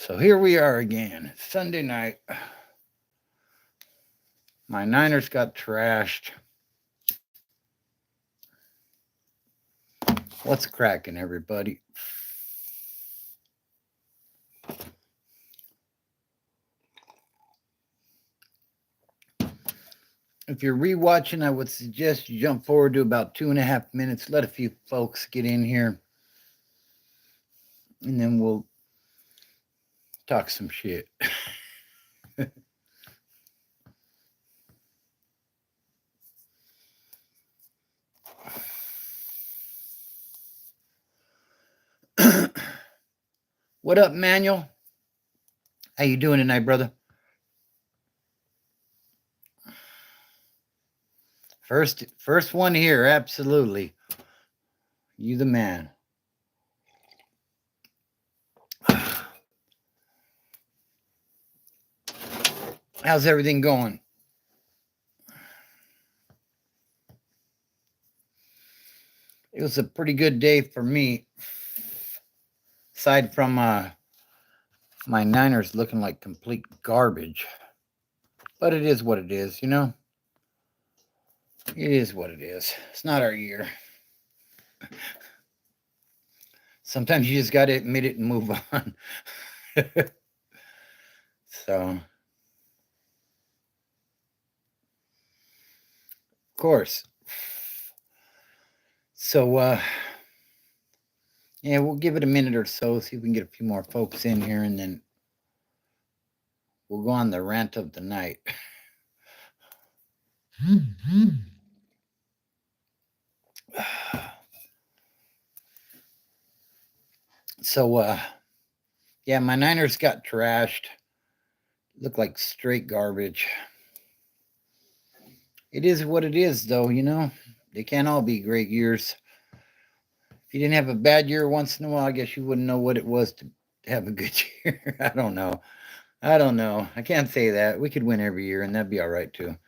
So here we are again, Sunday night. My Niners got trashed. What's cracking, everybody? If you're rewatching, I would suggest you jump forward to about 2.5 minutes. Let a few folks get in here, and then we'll talk some shit. What up, Manuel? How you doing tonight, brother? First one here, absolutely. You the man. How's everything going? It was a pretty good day for me, aside from my Niners looking like complete garbage. But it is what it is, you know? It is what it is. It's not our year. Sometimes you just got to admit it and move on. So, of course. So, yeah, we'll give it a minute or so, see if we can get a few more folks in here, and then we'll go on the rant of the night. So, yeah, my Niners got trashed. Look like straight garbage. It is what it is, though, you know? They can't all be great years. If you didn't have a bad year once in a while, I guess you wouldn't know what it was to have a good year. I don't know. I can't say that. We could win every year, and that'd be all right, too.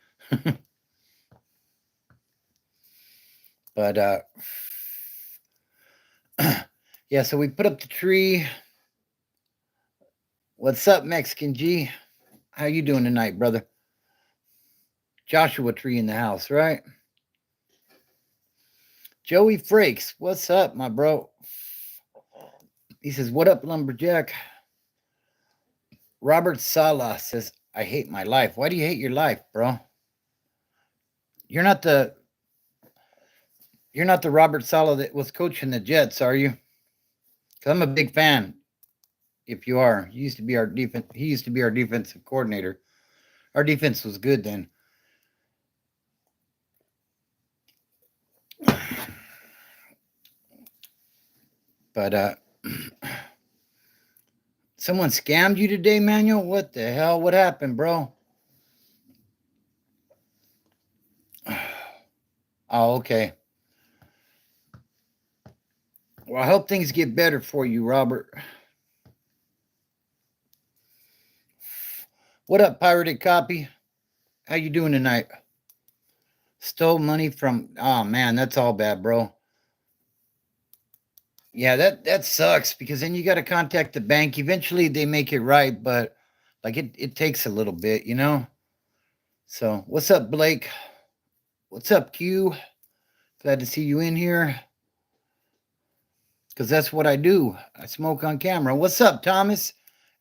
But, yeah, so we put up the tree. What's up, Mexican G? How you doing tonight, brother? Joshua Tree in the house, right? Joey Frakes, what's up, my bro? He says, what up, lumberjack? Robert Sala says, I hate my life. Why do you hate your life, bro? You're not the Robert Sala that was coaching the Jets, are you? Because I'm a big fan. If you are, he used to be our defensive coordinator. Our defense was good then. But someone scammed you today, Manuel? What the hell? What happened, bro? Oh, okay. Well, I hope things get better for you, Robert. What up, pirated copy? How you doing tonight? Stole money from... Oh, man, that's all bad, bro. Yeah, that sucks, because then you got to contact the bank. Eventually, they make it right, but like it takes a little bit, you know? So, what's up, Blake? What's up, Q? Glad to see you in here. Because that's what I do. I smoke on camera. What's up, Thomas?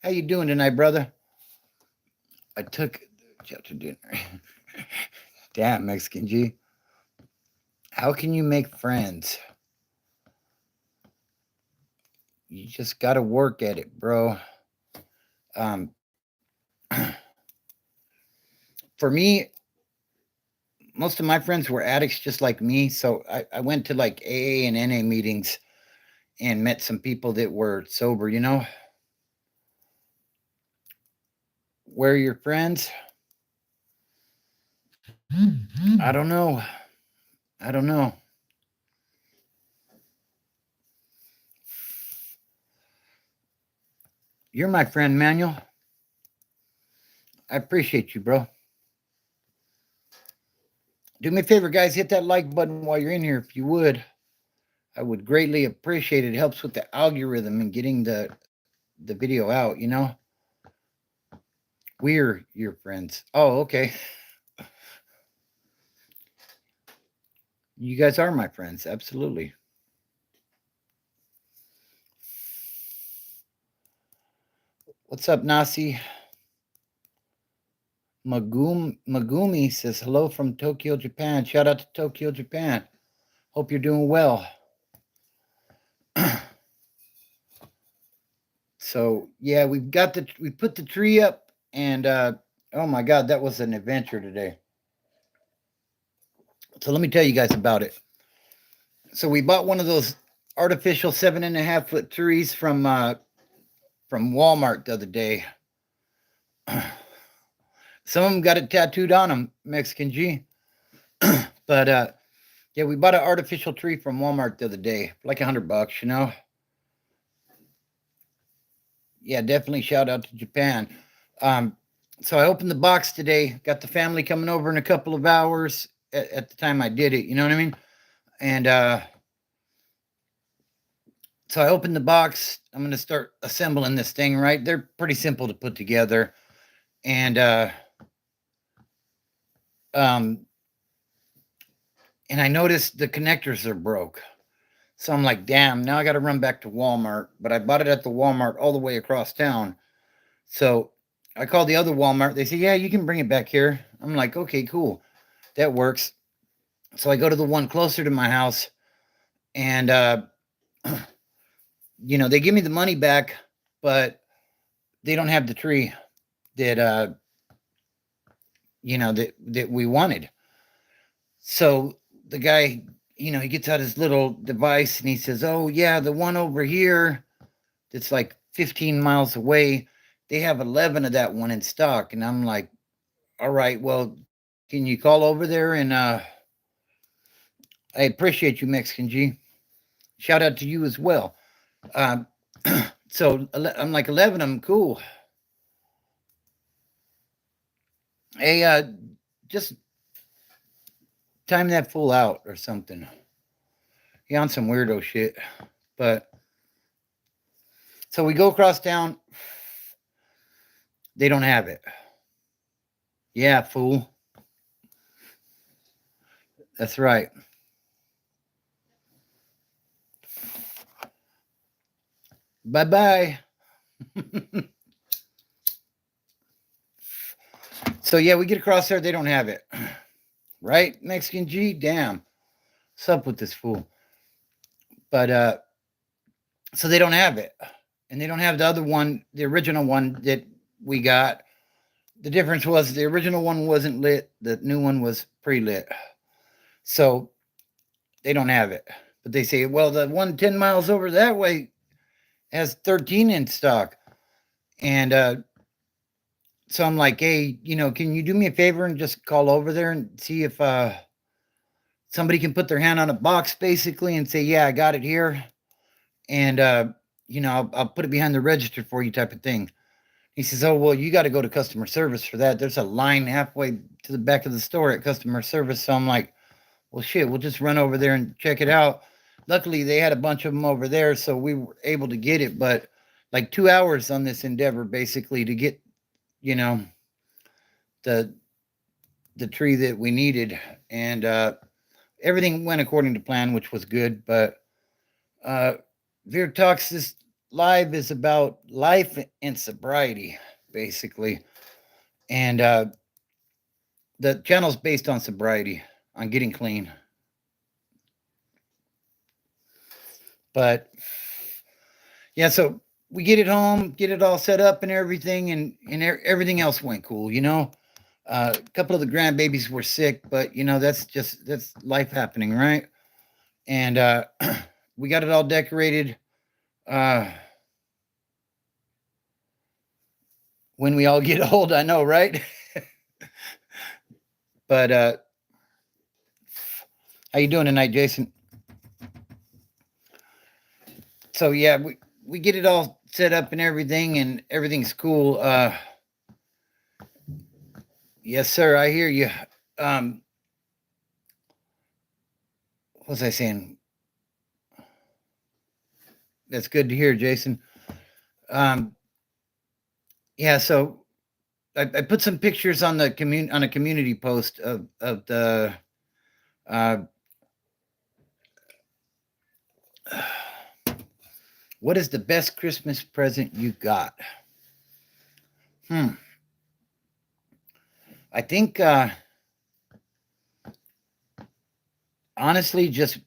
How you doing tonight, brother? I took to dinner. Damn, Mexican G. How can you make friends? You just got to work at it, bro. For me, most of my friends were addicts just like me. So I went to like AA and NA meetings and met some people that were sober, you know? Where are your friends? I don't know. I don't know. You're my friend, Manuel. I appreciate you, bro. Do me a favor, guys. Hit that like button while you're in here if you would. I would greatly appreciate it. It helps with the algorithm and getting the the video out, you know? We're your friends. Oh, okay. You guys are my friends, absolutely. What's up, Nasi? Magumi says hello from Tokyo, Japan. Shout out to Tokyo, Japan. Hope you're doing well. So yeah, we put the tree up, and oh my god, that was an adventure today. So let me tell you guys about it. So we bought one of those artificial 7.5 foot trees from Walmart the other day. Some of them got it tattooed on them, Mexican G. But yeah, we bought an artificial tree from Walmart the other day, like $100, you know. Yeah, definitely shout out to Japan. Um, so I opened the box today. Got the family coming over in a couple of hours. At the time I did it, you know what I mean. And so I opened the box. I'm going to start assembling this thing. Right, they're pretty simple to put together, and um, and I noticed the connectors are broke. So I'm like, damn, now I got to run back to Walmart. But I bought it at the Walmart all the way across town. So I called the other Walmart. They say, yeah, you can bring it back here. I'm like, okay, cool. That works. So I go to the one closer to my house, and you know, they give me the money back, but they don't have the tree that you know, that we wanted. So the guy, you know, he gets out his little device and he says, "Oh yeah, the one over here that's like 15 miles away, they have 11 of that one in stock." And I'm like, "All right, well, can you call over there and I appreciate you, Mexican G. Shout out to you as well." Um, so I'm like, 11 of them, cool. Hey, just time that fool out or something. He on some weirdo shit. But so we go across town. They don't have it. Yeah, fool. That's right. Bye bye. So yeah, we get across there. They don't have it. Right, Mexican G. Damn. What's up with this fool? But so they don't have it, and they don't have the other one, the original one that we got. The difference was the original one wasn't lit. The new one was pre-lit. So they don't have it. But they say, well, the one 10 miles over that way has 13 in stock. And so I'm like, hey, you know, can you do me a favor and just call over there and see if somebody can put their hand on a box basically and say, yeah, I got it here. And, you know, I'll put it behind the register for you type of thing. He says, oh, well, you got to go to customer service for that. There's a line halfway to the back of the store at customer service. So I'm like, well, shit, we'll just run over there and check it out. Luckily, they had a bunch of them over there, so we were able to get it. But like 2 hours on this endeavor, basically, to get, you know, the the tree that we needed, and everything went according to plan, which was good. But uh, Veer Talks this live is about life and sobriety, basically, and the channel's based on sobriety, on getting clean. But yeah, so we get it home, get it all set up and everything, and everything else went cool. You know, a couple of the grandbabies were sick, but you know that's life happening, right? And we got it all decorated. Uh, when we all get old, I know, right? But how you doing tonight, Jason? So yeah, we get it all set up and everything, and everything's cool. Yes, sir. I hear you. Um, what was I saying? That's good to hear, Jason. Um, yeah, so I put some pictures on the on a community post of the uh, what is the best Christmas present you got? Hmm. I think honestly, just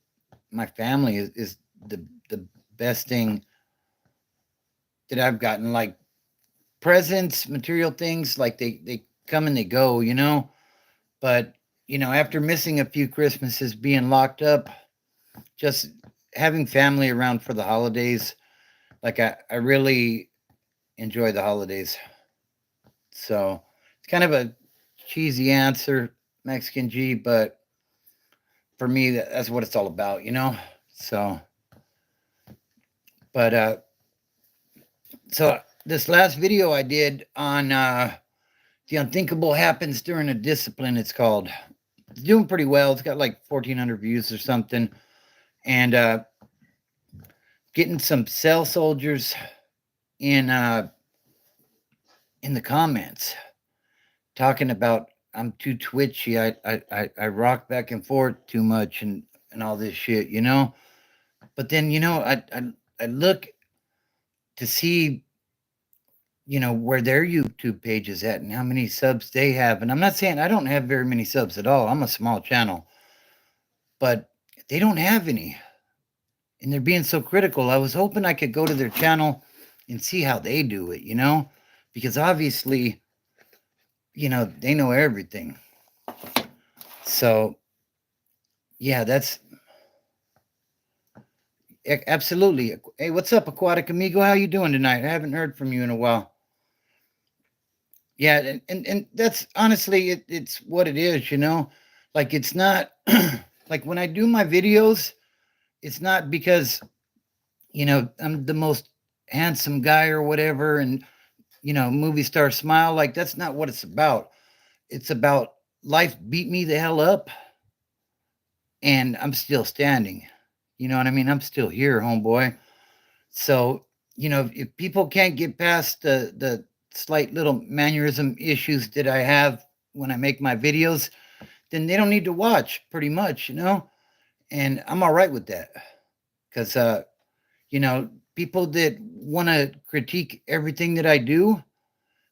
my family is the best thing that I've gotten. Like presents, material things, like they come and they go, you know. But after missing a few Christmases, being locked up, just having family around for the holidays, like I really enjoy the holidays. So it's kind of a cheesy answer, Mexican G, but for me, that's what it's all about, you know. So, but so this last video I did on the unthinkable happens during a discipline. It's called. It's doing pretty well. It's got like 1,400 views or something, and getting some cell soldiers in uh, in the comments talking about I'm too twitchy. I rock back and forth too much and all this shit, you know. But then I look to see where their YouTube page is at and how many subs they have. And I'm not saying I don't have very many subs at all. I'm a small channel, but they don't have any. And they're being so critical. I was hoping I could go to their channel and see how they do it, because obviously, they know everything. So, yeah, that's absolutely. Hey, what's up, Aquatic Amigo? How you doing tonight? I haven't heard from you in a while. Yeah, and that's honestly it's what it is, Like it's not like when I do my videos, it's not because I'm the most handsome guy or whatever, and movie star smile. Like that's not what it's about. It's about life beat me the hell up, and I'm still standing. You know what I mean? I'm still here, homeboy. So if people can't get past the slight little mannerism issues that I have when I make my videos, then they don't need to watch, pretty much, And I'm all right with that, because people that want to critique everything that I do,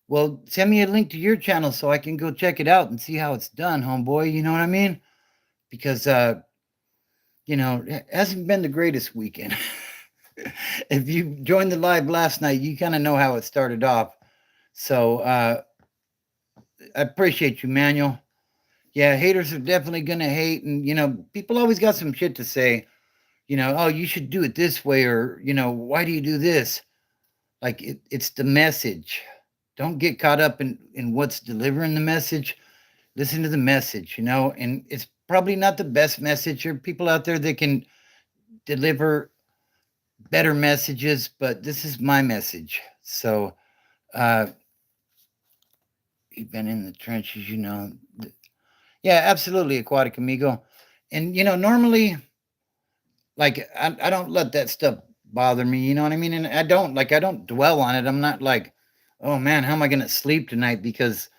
well, send me a link to your channel so I can go check it out and see how it's done, homeboy. You know what I mean? Because it hasn't been the greatest weekend. If you joined the live last night, you kind of know how it started off. So I appreciate you, Manuel. Yeah, haters are definitely gonna hate, and people always got some shit to say. Oh, you should do it this way, or why do you do this? Like it's the message. Don't get caught up in what's delivering the message. Listen to the message, and it's probably not the best message. There are people out there that can deliver better messages, but this is my message. So you've been in the trenches, Yeah, absolutely, Aquatic Amigo. And normally, like I don't let that stuff bother me, you know what I mean? And I don't dwell on it. I'm not like, oh man, how am I gonna sleep tonight? Because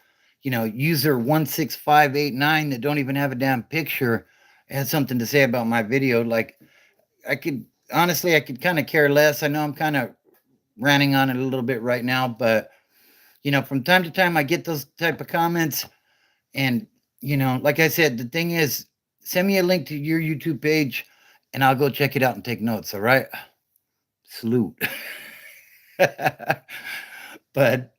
user 16589 that don't even have a damn picture had something to say about my video. Like I could kind of care less. I know I'm kind of ranting on it a little bit right now, but from time to time I get those type of comments, and like I said, the thing is, send me a link to your YouTube page, and I'll go check it out and take notes. All right, salute. But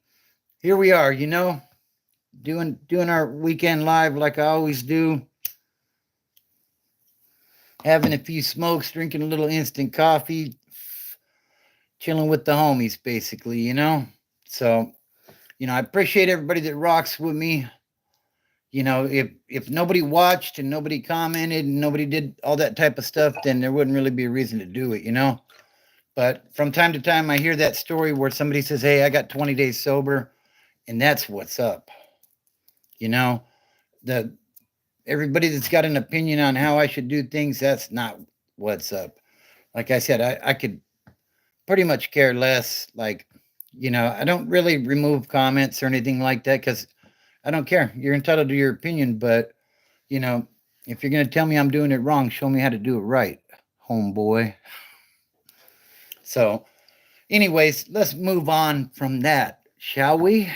here we are, doing our weekend live like I always do, having a few smokes, drinking a little instant coffee, chilling with the homies, basically, So, I appreciate everybody that rocks with me. If nobody watched and nobody commented and nobody did all that type of stuff, then there wouldn't really be a reason to do it. But from time to time, I hear that story where somebody says, "Hey, I got 20 days sober," and that's what's up. The everybody that's got an opinion on how I should do things, that's not what's up. Like I said, I could pretty much care less. Like I don't really remove comments or anything like that because I don't care. You're entitled to your opinion, but you know, if you're gonna tell me I'm doing it wrong, show me how to do it right, homeboy. So, anyways, let's move on from that, shall we?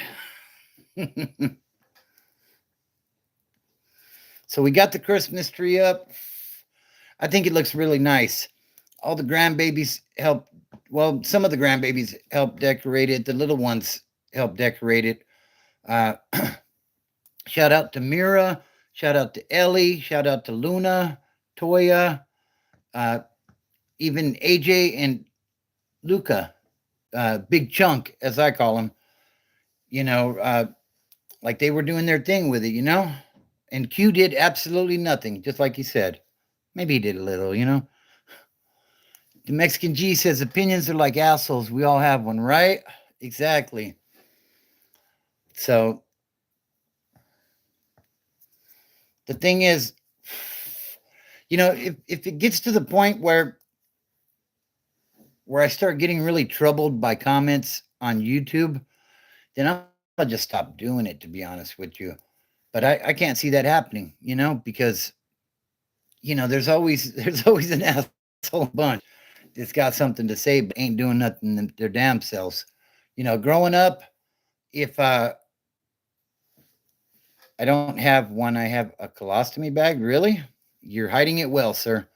So we got the Christmas tree up. I think it looks really nice. All the grandbabies help. Well, some of the grandbabies help decorate it. The little ones help decorate it. Uh, Shout out to Mira. Shout out to Ellie. Shout out to Luna, Toya, uh, even AJ and Luca, Big Chunk, as I call him. You know, like they were doing their thing with it. And Q did absolutely nothing, just like he said. Maybe he did a little. The Mexican G says opinions are like assholes. We all have one, right? Exactly. So the thing is, if it gets to the point where I start getting really troubled by comments on YouTube, then I'll just stop doing it, to be honest with you. But I can't see that happening, because there's always an asshole bunch that's got something to say but ain't doing nothing their damn selves. Growing up, if I don't have one, I have a colostomy bag. Really? You're hiding it well, sir.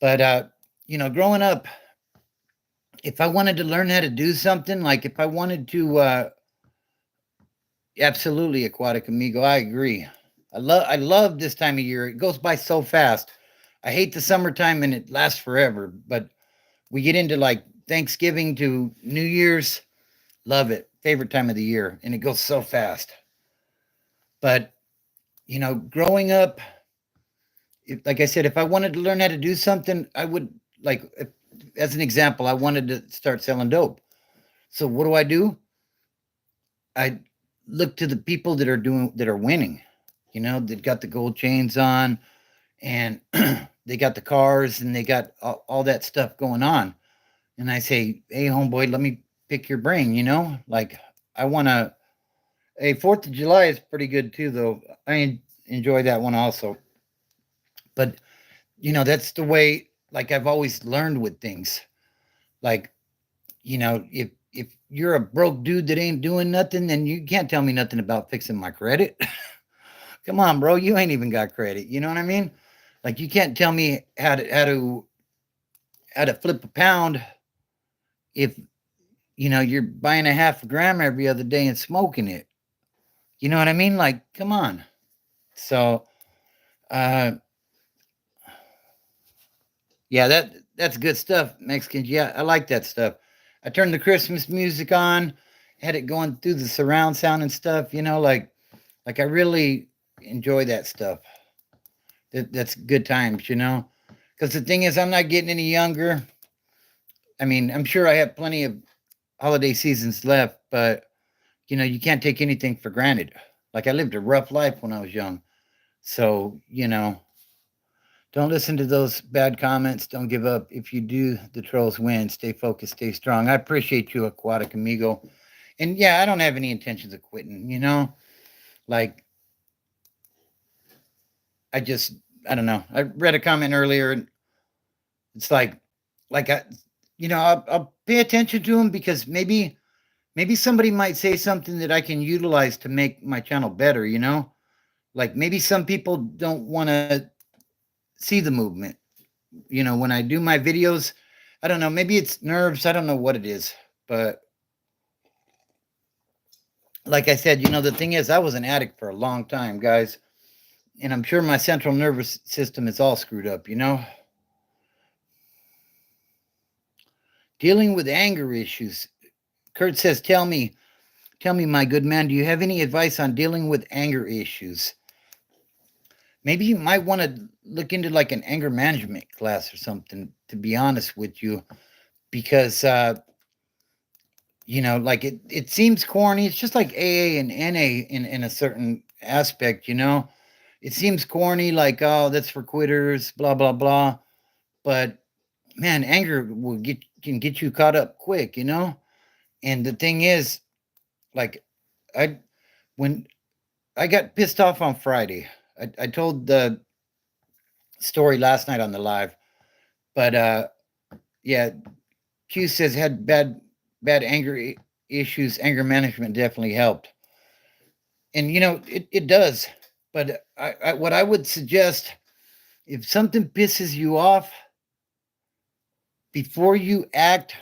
But growing up, if I wanted to learn how to do something, like if I wanted to absolutely, Aquatic Amigo. I agree. I love this time of year. It goes by so fast. I hate the summertime and it lasts forever. But we get into like Thanksgiving to New Year's. Love it. Favorite time of the year. And it goes so fast. But, growing up, like I said, if I wanted to learn how to do something, I would, like, as an example, I wanted to start selling dope. So what do? I look to the people that are winning. They've got the gold chains on, and they got the cars, and they got all that stuff going on. And I say, hey, homeboy, let me pick your brain. Like I want to. Hey, Fourth of July is pretty good too, though. I enjoy that one also. But that's the way. Like I've always learned with things. Like if you're a broke dude that ain't doing nothing, then you can't tell me nothing about fixing my credit. Come on, bro, you ain't even got credit. You know what I mean? Like you can't tell me how to flip a pound if you're buying a half a gram every other day and smoking it. You know what I mean? Like, come on. So, uh, yeah, that's good stuff, Mexicans. Yeah, I like that stuff. I turned the Christmas music on, had it going through the surround sound and stuff. Like I really enjoy that stuff. That's good times. Because the thing is, I'm not getting any younger. I mean, I'm sure I have plenty of holiday seasons left, but you can't take anything for granted. Like I lived a rough life when I was young. So, don't listen to those bad comments. Don't give up. If you do, the trolls win. Stay focused, stay strong. I appreciate you, Aquatic Amigo. And yeah, I don't have any intentions of quitting. Like I just I don't know. I read a comment earlier and it's like I'll pay attention to them because maybe somebody might say something that I can utilize to make my channel better. Like maybe some people don't want to see the movement. When I do my videos, I don't know, maybe it's nerves, I don't know what it is. But like I said, the thing is I was an addict for a long time, guys. And I'm sure my central nervous system is all screwed up. Dealing with anger issues. Kurt says, tell me, my good man, do you have any advice on dealing with anger issues? Maybe you might want to look into like an anger management class or something, to be honest with you, because like it seems corny. It's just like AA and NA in a certain aspect. It seems corny, like, oh, that's for quitters, blah blah blah. But man, anger can get you caught up quick. And the thing is, like, I when I got pissed off on Friday, I told the story last night on the live, but yeah, Q says had bad anger issues. Anger management definitely helped, and it does. But what I would suggest, if something pisses you off, before you act,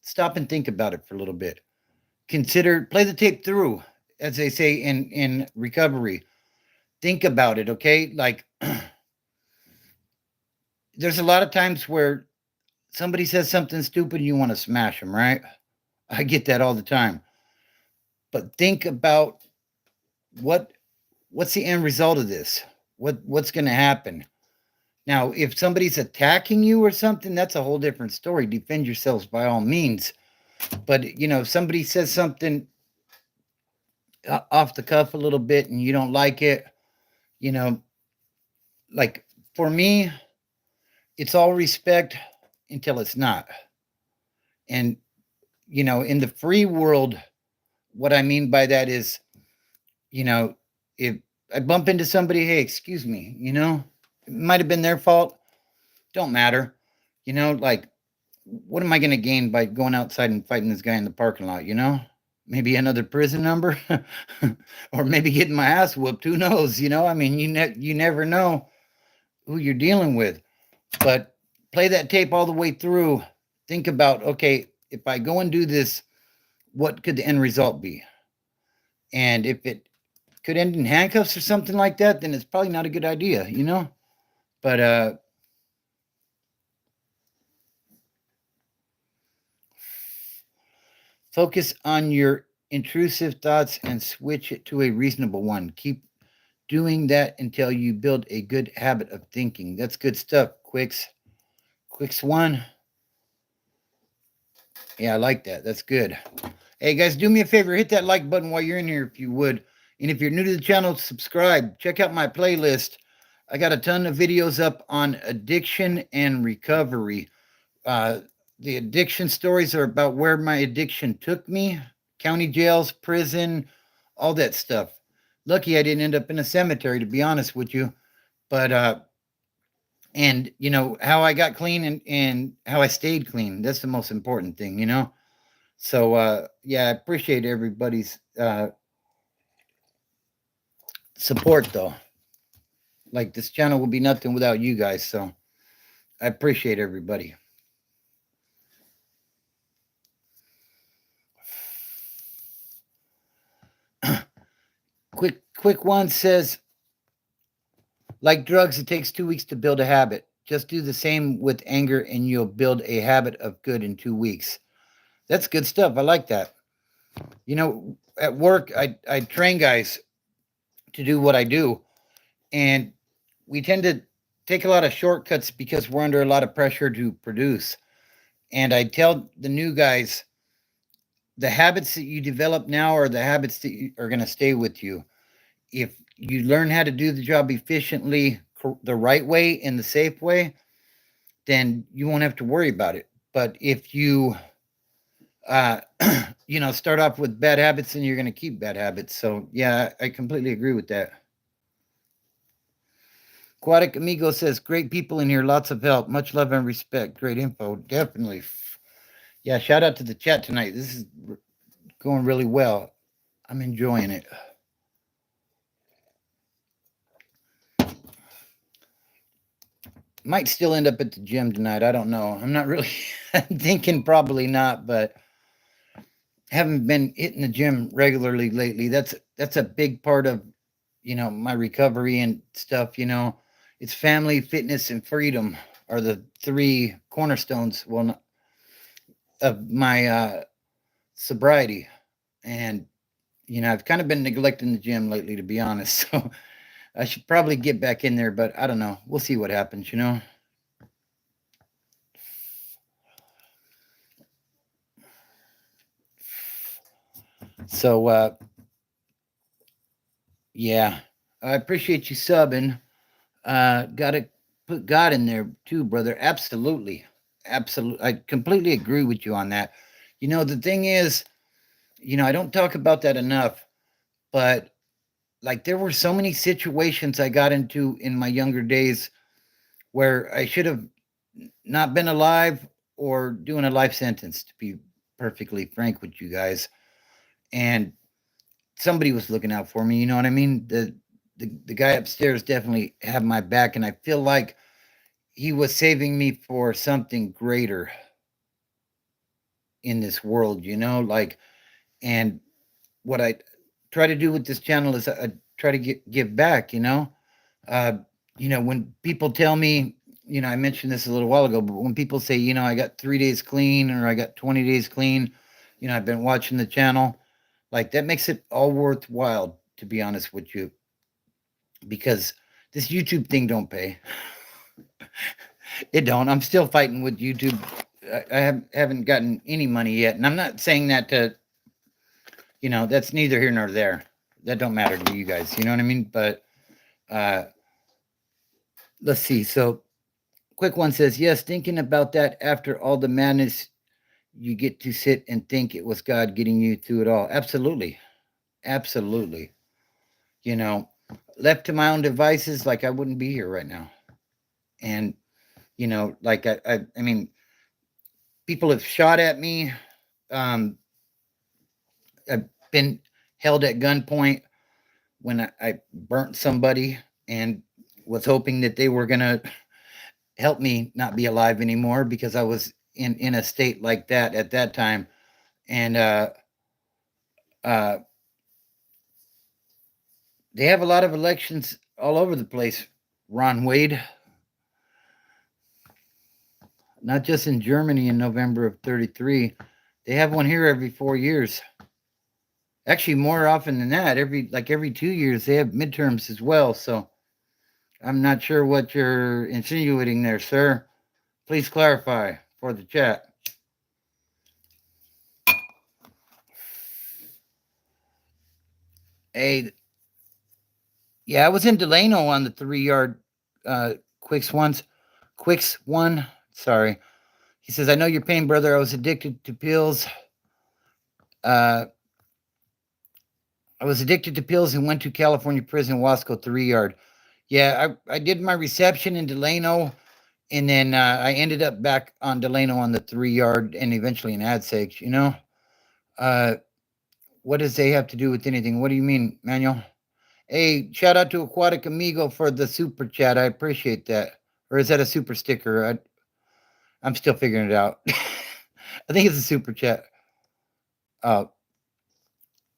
stop and think about it for a little bit. Consider, play the tape through, as they say in recovery. Think about it, okay? Like, there's a lot of times where somebody says something stupid and you want to smash them, right? I get that all the time. But think about what what's the end result of this? What's going to happen? Now, if somebody's attacking you or something, that's a whole different story. Defend yourselves by all means. But if somebody says something off the cuff a little bit and you don't like it, you know, like for me, it's all respect until it's not. And in the free world, what I mean by that is, if I bump into somebody, hey, excuse me, it might have been their fault. Don't matter. Like, what am I going to gain by going outside and fighting this guy in the parking lot? Maybe another prison number, or maybe getting my ass whooped. Who knows? I mean, you never know who you're dealing with. But play that tape all the way through. Think about, okay, if I go and do this, what could the end result be? And if it could end in handcuffs or something like that, then it's probably not a good idea. But focus on your intrusive thoughts and switch it to a reasonable one. Keep doing that until you build a good habit of thinking. That's good stuff. Quicks one. Yeah, I like that. That's good. Hey guys, do me a favor, hit that like button while you're in here if you would. And if you're new to the channel, subscribe. Check out my playlist. I got a ton of videos up on addiction and recovery. The addiction stories are about where my addiction took me, county jails, prison, all that stuff. Lucky I didn't end up in a cemetery, to be honest with you. But and how I got clean and how I stayed clean. That's the most important thing. So yeah, I appreciate everybody's support though. Like, this channel would be nothing without you guys, so I appreciate everybody. Quick one says, like drugs, it takes 2 weeks to build a habit. Just do the same with anger and you'll build a habit of good in 2 weeks. That's good stuff. I like that. At work, I train guys to do what I do, and we tend to take a lot of shortcuts because we're under a lot of pressure to produce. And I tell the new guys, the habits that you develop now are the habits that are going to stay with you. If you learn how to do the job efficiently, the right way, in the safe way, then you won't have to worry about it. But if you start off with bad habits, then you're going to keep bad habits. So yeah, I completely agree with that. Aquatic Amigo says, great people in here, lots of help, much love and respect, great info. Definitely. Yeah, shout out to the chat tonight. This is going really well. I'm enjoying it. Might still end up at the gym tonight. I don't know. I'm not really thinking, probably not, but haven't been hitting the gym regularly lately. That's a big part of my recovery and stuff. It's family, fitness, and freedom are the three cornerstones, well, of my sobriety. And I've kind of been neglecting the gym lately, to be honest. So I should probably get back in there, but I don't know. We'll see what happens. So yeah, I appreciate you subbing. Gotta put God in there too, brother. Absolutely. I completely agree with you on that. The thing is, I don't talk about that enough, but like there were so many situations I got into in my younger days where I should have not been alive or doing a life sentence, to be perfectly frank with you guys. And somebody was looking out for me. You know what I mean? The guy upstairs definitely had my back, and I feel like he was saving me for something greater in this world. Like, and what I try to do with this channel is I try to give back. Uh, when people tell me, I mentioned this a little while ago, but when people say, I got 3 days clean or I got 20 days clean, I've been watching the channel, like that makes it all worthwhile, to be honest with you, because this YouTube thing don't pay. It don't. I'm still fighting with YouTube. I haven't gotten any money yet, and I'm not saying that to, that's neither here nor there. That don't matter to you guys. You know what I mean? But uh, let's see. So, quick one says, yes, thinking about that after all the madness, you get to sit and think it was God getting you through it all. Absolutely. Absolutely. You know, left to my own devices, like I wouldn't be here right now. And, like I mean, people have shot at me. Um, I've been held at gunpoint when I burnt somebody and was hoping that they were going to help me not be alive anymore because I was in a state like that at that time. And uh, they have a lot of elections all over the place, Ron Wade, not just in Germany in November of 33. They have one here every 4 years. Actually, more often than that, every 2 years, they have midterms as well. So I'm not sure what you're insinuating there, sir. Please clarify for the chat. Hey, yeah, I was in Delano on the 3 yard quicks ones. Quicks one. Sorry. He says, I know your pain, brother. I was addicted to pills. Uh, I was addicted to pills and went to California prison, Wasco 3 yard. Yeah, I did my reception in Delano, and then I ended up back on Delano on the 3 yard and eventually in AdSegs, Uh, what does they have to do with anything? What do you mean, Manuel? Hey, shout out to Aquatic Amigo for the super chat. I appreciate that. Or is that a super sticker? I'm still figuring it out. I think it's a super chat. Uh,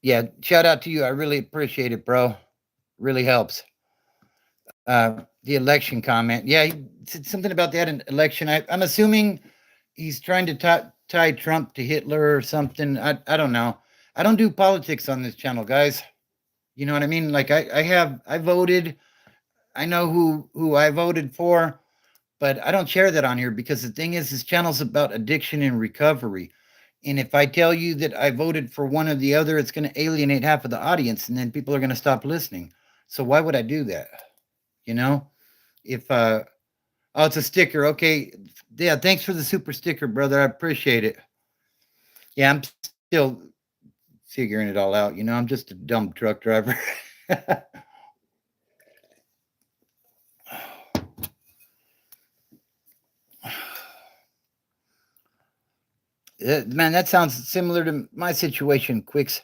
yeah, shout out to you. I really appreciate it, bro. Really helps. The election comment. Yeah, he said something about that in election. I'm assuming he's trying to tie Trump to Hitler or something. I don't know. I don't do politics on this channel, guys. You know what I mean? Like I voted. I know who I voted for, but I don't share that on here because the thing is, this channel's about addiction and recovery. And if I tell you that I voted for one or the other, it's going to alienate half of the audience, and then people are going to stop listening. So why would I do that? You know, if oh, it's a sticker. Okay, yeah, thanks for the super sticker, brother. I appreciate it. Yeah, I'm still figuring it all out. I'm just a dumb truck driver. Man, that sounds similar to my situation. Quicks.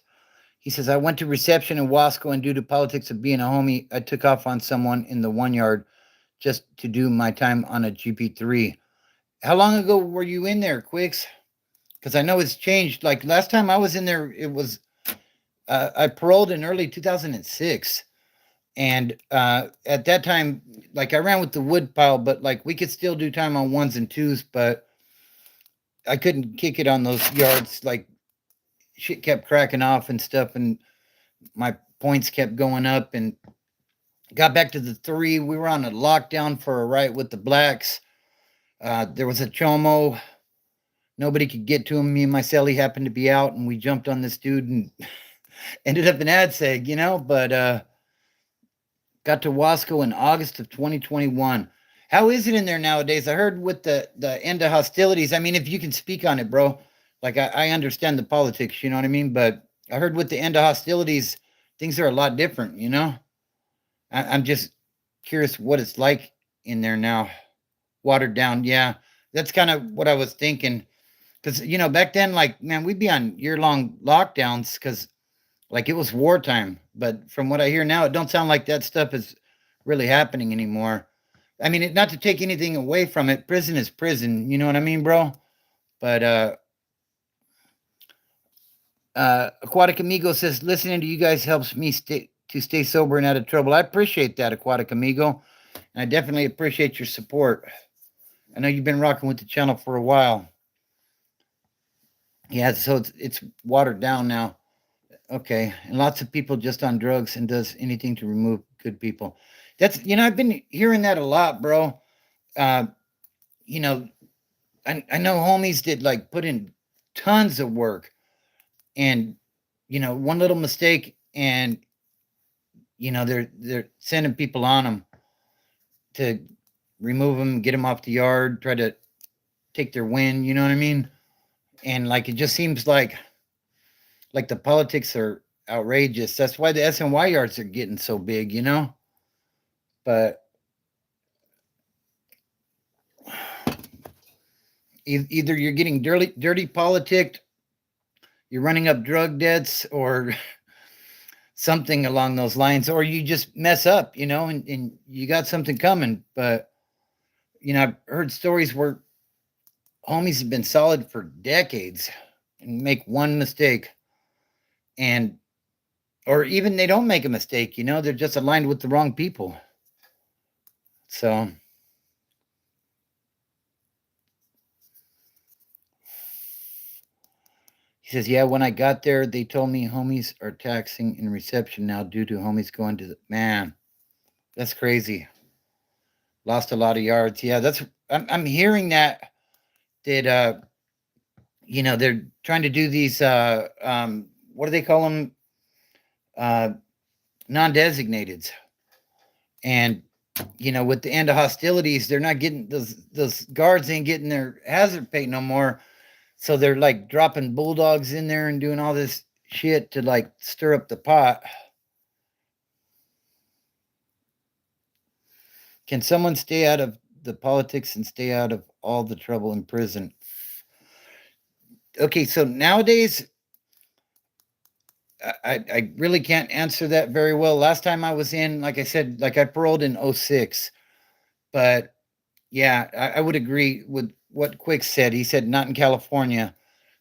He says, I went to reception in Wasco, and due to politics of being a homie, I took off on someone in the 1 yard just to do my time on a GP3. How long ago were you in there, Quicks? Because I know it's changed. Like last time I was in there, it was, I paroled in early 2006. And at that time, like I ran with the wood pile, but like we could still do time on ones and twos, but I couldn't kick it on those yards. Like shit kept cracking off and stuff, and my points kept going up. And got back to the three. We were on a lockdown for a riot with the blacks. There was a chomo. Nobody could get to him. Me and my celly happened to be out, and we jumped on this dude and ended up in AdSeg, But got to Wasco in August of 2021. How is it in there nowadays? I heard with the end of hostilities. I mean, if you can speak on it, bro. Like I understand the politics, you know what I mean? But I heard with the end of hostilities, things are a lot different, you know? I'm just curious what it's like in there now. Watered down, yeah. That's kind of what I was thinking. Because, back then, like, man, we'd be on year long lockdowns because, like, it was wartime. But from what I hear now, it don't sound like that stuff is really happening anymore. I mean, not to take anything away from it, prison is prison. You know what I mean, bro? But Aquatic Amigo says listening to you guys helps me stay sober and out of trouble. I appreciate that, Aquatic Amigo, and I definitely appreciate your support. I know you've been rocking with the channel for a while. Yeah, so it's watered down now. Okay, and lots of people just on drugs and does anything to remove good people. That's I've been hearing that a lot, bro. Uh, you know, I know homies did like put in tons of work, and one little mistake, and they're sending people on them to remove them, get them off the yard, try to take their win. You know what I mean? And like it just seems like the politics are outrageous. That's why the SNY yards are getting so big. But either you're getting dirty politicked, you're running up drug debts, or something along those lines, or you just mess up, and you got something coming. But I've heard stories where homies have been solid for decades and make one mistake, and or even they don't make a mistake, they're just aligned with the wrong people. So he says, yeah, when I got there, they told me homies are taxing in reception now due to homies going to the man. That's crazy. Lost a lot of yards. Yeah, I'm hearing that they're trying to do these what do they call them? Uh non-designateds. And with the end of hostilities, they're not getting those guards ain't getting their hazard pay no more. So they're like dropping bulldogs in there and doing all this shit to like stir up the pot. Can someone stay out of the politics and stay out of all the trouble in prison? Okay, so nowadays, I really can't answer that very well. Last time I was in, like I said, like I paroled in '06, but yeah, I would agree with what Quick said. He said not in California.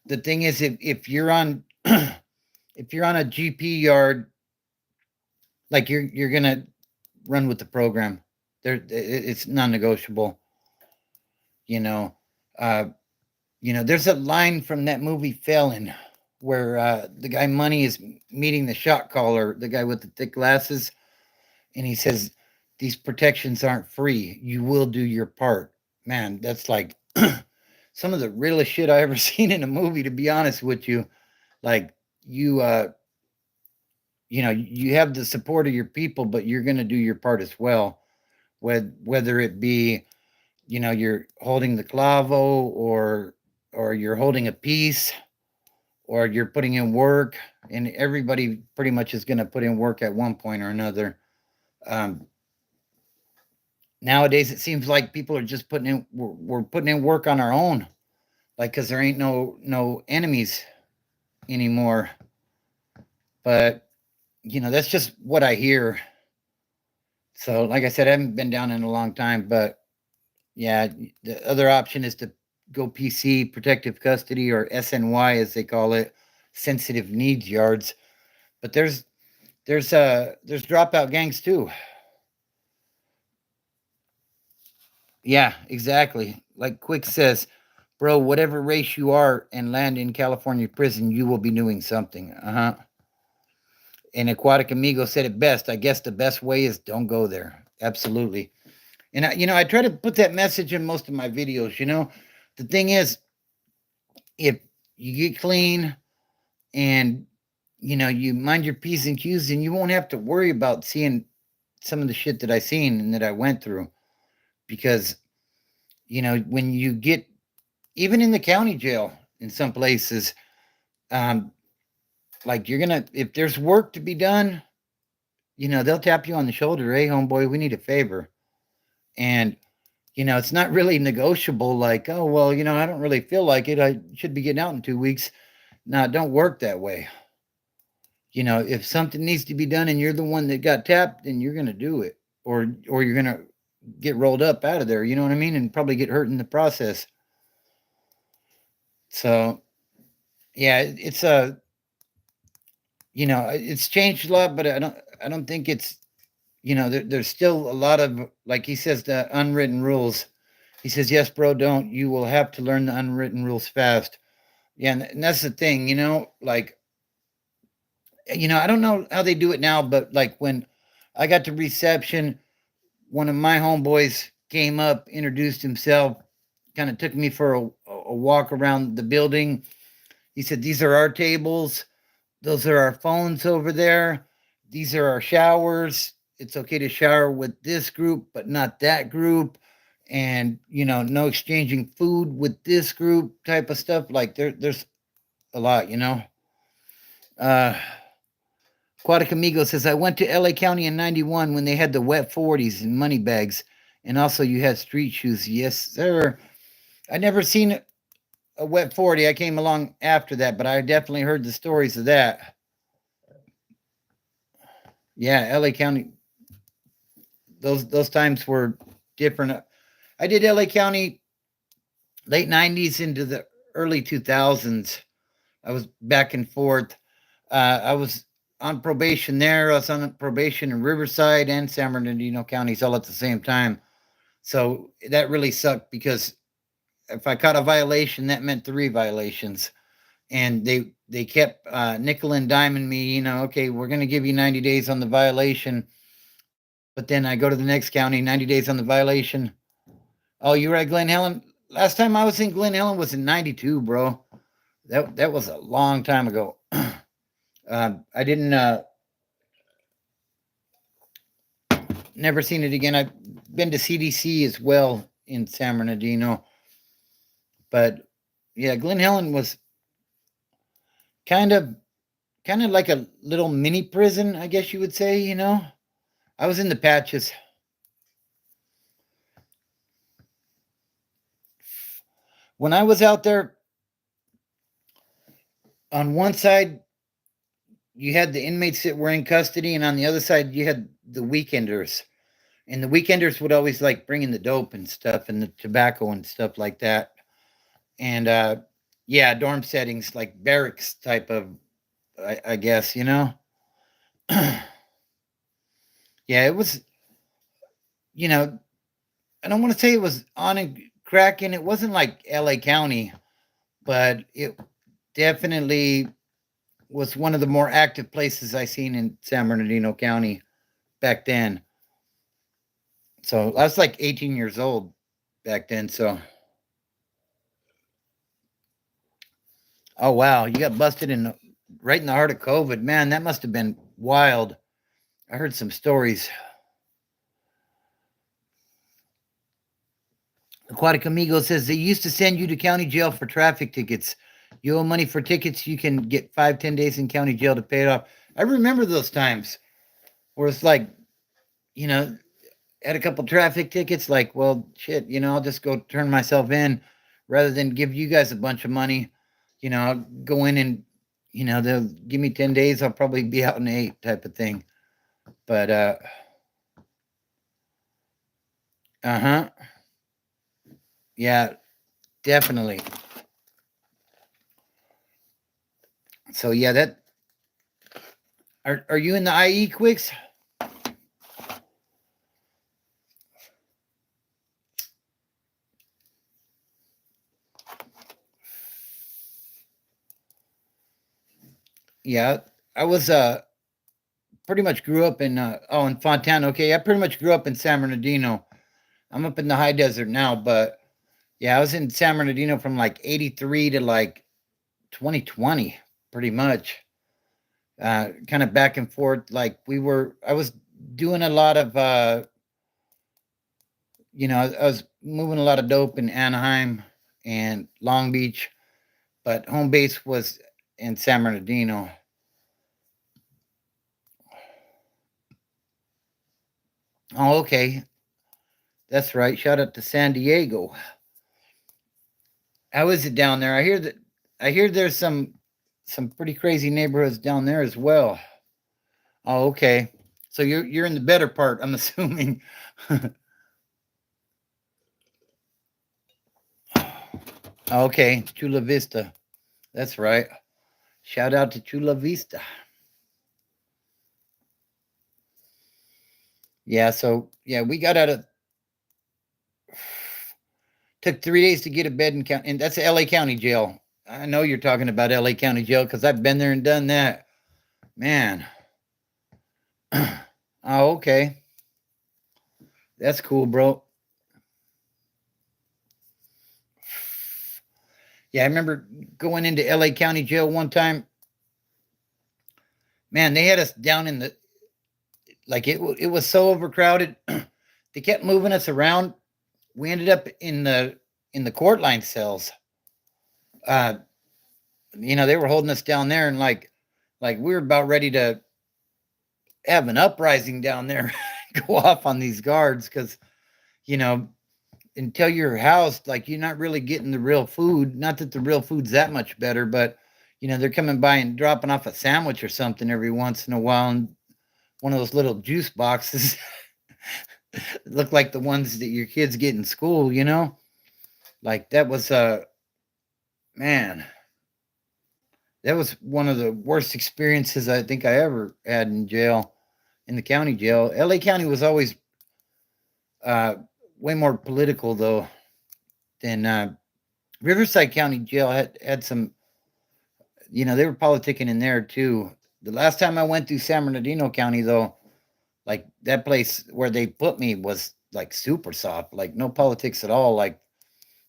The thing is, if you're on if you're on a GP yard, like you're gonna run with the program. It's non-negotiable. You know, uh, there's a line from that movie Felon where the guy Money is meeting the shot caller, the guy with the thick glasses, and he says, "These protections aren't free. You will do your part." Man, that's like some of the realest shit I ever seen in a movie. To be honest with you, like you, you have the support of your people, but you're going to do your part as well. Whether it be you're holding the clavo, or you're holding a piece, or you're putting in work, and everybody pretty much is going to put in work at one point or another. um, Nowadays it seems like people are just putting in we're putting in work on our own, like because there ain't no enemies anymore. But that's just what I hear. So like I said, I haven't been down in a long time, but yeah, the other option is to go PC, protective custody, or SNY as they call it, sensitive needs yards. But there's dropout gangs too. Yeah, exactly. Like Quick says, bro, whatever race you are and land in California prison, you will be doing something. Uh-huh. And Aquatic Amigo said it best. I guess the best way is don't go there. Absolutely. And I try to put that message in most of my videos. The thing is, if you get clean and you mind your P's and Q's, and you won't have to worry about seeing some of the shit that I seen and that I went through. Because when you get even in the county jail, in some places. Um, like you're gonna, if there's work to be done, they'll tap you on the shoulder. Hey, homeboy, we need a favor. And it's not really negotiable. Like, oh well, I don't really feel like it. I should be getting out in 2 weeks. No, it don't work that way. If something needs to be done and you're the one that got tapped, then you're gonna do it, or you're gonna get rolled up out of there. You know what I mean, and probably get hurt in the process. So yeah, it's a it's changed a lot, but I don't think it's there's still a lot of, like he says, the unwritten rules. He says, yes, bro, don't. You will have to learn the unwritten rules fast. Yeah, and that's the thing, like, I don't know how they do it now, but like when I got to reception, one of my homeboys came up, introduced himself, kind of took me for a walk around the building. He said, these are our tables. Those are our phones over there. These are our showers. It's okay to shower with this group, but not that group. And, no exchanging food with this group type of stuff. Like there's a lot. Uh, Aquatic Amigo says, I went to LA County in 91 when they had the wet 40s and money bags. And also you had street shoes. Yes, sir. I never seen a wet 40. I came along after that, but I definitely heard the stories of that. Yeah, LA County, those times were different. I did LA County late 90s into the early 2000s. I was back and forth. I was on probation there. I was on probation in Riverside and San Bernardino counties all at the same time. So that really sucked because if I caught a violation, that meant 3 violations. And they kept nickel and diming me, okay, we're going to give you 90 days on the violation. But then I go to the next county, 90 days on the violation. Oh, you were at Glen Helen? Last time I was in Glen Helen was in 92, bro. That was a long time ago. I didn't never seen it again. I've been to CDC as well in San Bernardino, but yeah, Glen Helen was kind of kind of like a little mini prison, I guess you would say. I was in the patches. When I was out there, on one side you had the inmates that were in custody, and on the other side you had the weekenders. And the weekenders would always like bring in the dope and stuff and the tobacco and stuff like that. And yeah, dorm settings like barracks type of, I guess, yeah, it was, you know, I don't want to say it was on and cracking. It wasn't like LA County, but it definitely was one of the more active places I seen in San Bernardino County back then. So I was like 18 years old back then. So, oh wow, you got busted in right in the heart of COVID, man. That must have been wild. I heard some stories. Aquatic Amigo says they used to send you to county jail for traffic tickets. You owe money for tickets, you can get 5, 10 days in county jail to pay it off. I remember those times where it's like, you know, had a couple traffic tickets, like, well, shit, I'll just go turn myself in rather than give you guys a bunch of money. I'll go in and, they'll give me 10 days. I'll probably be out in 8 type of thing. But, uh-huh. Yeah, definitely. So, yeah, are you in the IE quicks? Yeah, I was pretty much grew up in in Fontana. Okay, I pretty much grew up in San Bernardino. I'm up in the high desert now, but yeah, I was in San Bernardino from like 83 to like 2020, pretty much. Kind of back and forth. Like I was doing a lot of, I was moving a lot of dope in Anaheim and Long Beach, but home base was in San Bernardino. Oh, okay. That's right. Shout out to San Diego. How is it down there? I hear there's some pretty crazy neighborhoods down there as well. Oh, okay. So you're in the better part, I'm assuming. Okay, Chula Vista. That's right. Shout out to Chula Vista. Yeah, so yeah, we got out of took 3 days to get a bed in county, and that's LA County Jail. I know you're talking about LA County Jail because I've been there and done that. Man. Oh, okay. That's cool, bro. Yeah, I remember going into LA County Jail one time. Man, they had us down in the like it was so overcrowded. They kept moving us around. We ended up in the court line cells. Uh, they were holding us down there, and like we were about ready to have an uprising down there, go off on these guards because you know until you're housed, like you're not really getting the real food. Not that the real food's that much better, but they're coming by and dropping off a sandwich or something every once in a while, and one of those little juice boxes look like the ones that your kids get in school. Like that was man, that was one of the worst experiences I think I ever had in jail, in the county jail. LA County was always uh, way more political though than Riverside County Jail had some. They were politicking in there too. The last time I went through San Bernardino County though, like that place where they put me was like super soft, like no politics at all. Like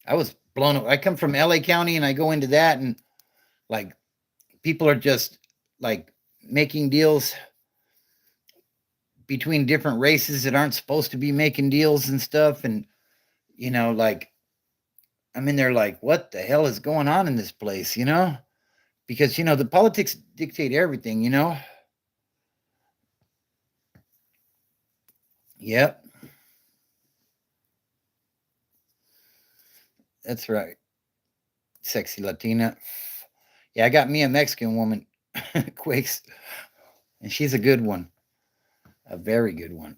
I was blown away. I come from LA County and I go into that and like people are just like making deals between different races that aren't supposed to be making deals and stuff. And, like I'm in there like, what the hell is going on in this place? Because, the politics dictate everything. Yep, that's right. Sexy Latina. Yeah, I got me a Mexican woman, Quakes, and she's a good one, a very good one,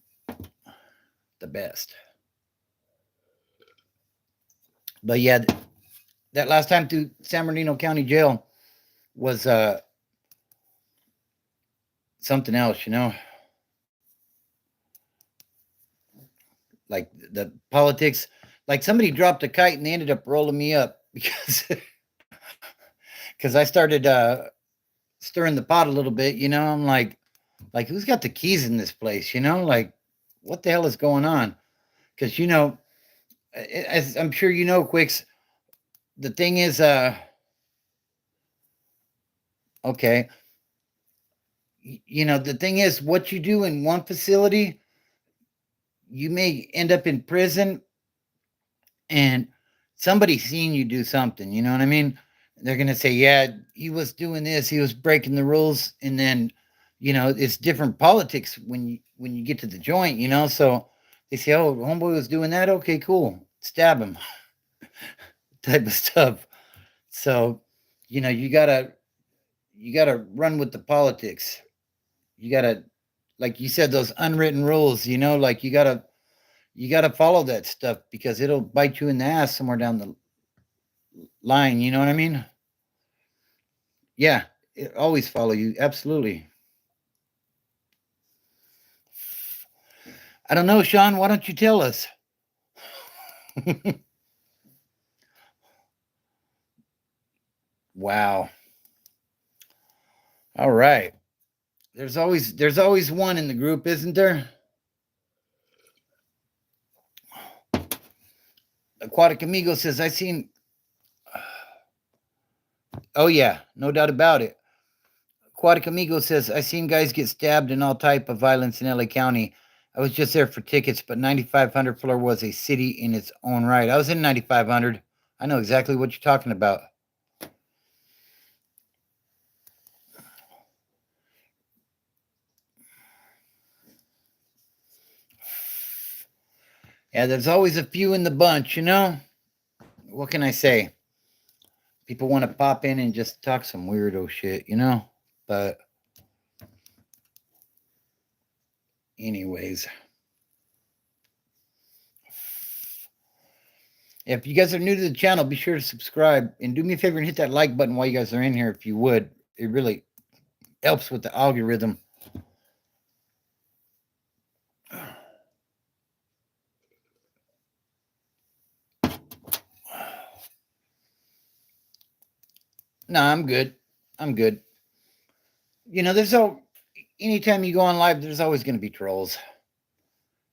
the best. But yeah, that last time through San Bernardino County Jail was something else. Like the politics, like somebody dropped a kite and they ended up rolling me up because I started stirring the pot a little bit. I'm like who's got the keys in this place? Like what the hell is going on? Because as I'm sure Quicks, the thing is, okay, the thing is, what you do in one facility, you may end up in prison, and somebody seen you do something. You know what I mean? They're gonna say, yeah, he was doing this, he was breaking the rules, and then, it's different politics when you get to the joint. So they say, oh, homeboy was doing that. Okay, cool, stab him, type of stuff. So, you gotta run with the politics. You gotta, like you said, those unwritten rules. Like you gotta follow that stuff because it'll bite you in the ass somewhere down the line. You know what I mean? Yeah, it always follow you. Absolutely. I don't know, Sean. Why don't you tell us? Wow. All right. There's always one in the group, isn't there? Aquatic Amigo says, I seen. Oh yeah, no doubt about it. Aquatic Amigo says, I seen guys get stabbed and all type of violence in LA County. I was just there for tickets, but 9500 floor was a city in its own right. I was in 9500. I know exactly what you're talking about. Yeah, there's always a few in the bunch, you know? What can I say? People want to pop in and just talk some weirdo shit, you know? But, anyways, if you guys are new to the channel, be sure to subscribe and do me a favor and hit that like button while you guys are in here if you would. It really helps with the algorithm. No, I'm good. I'm good. You know, anytime you go on live, there's always going to be trolls.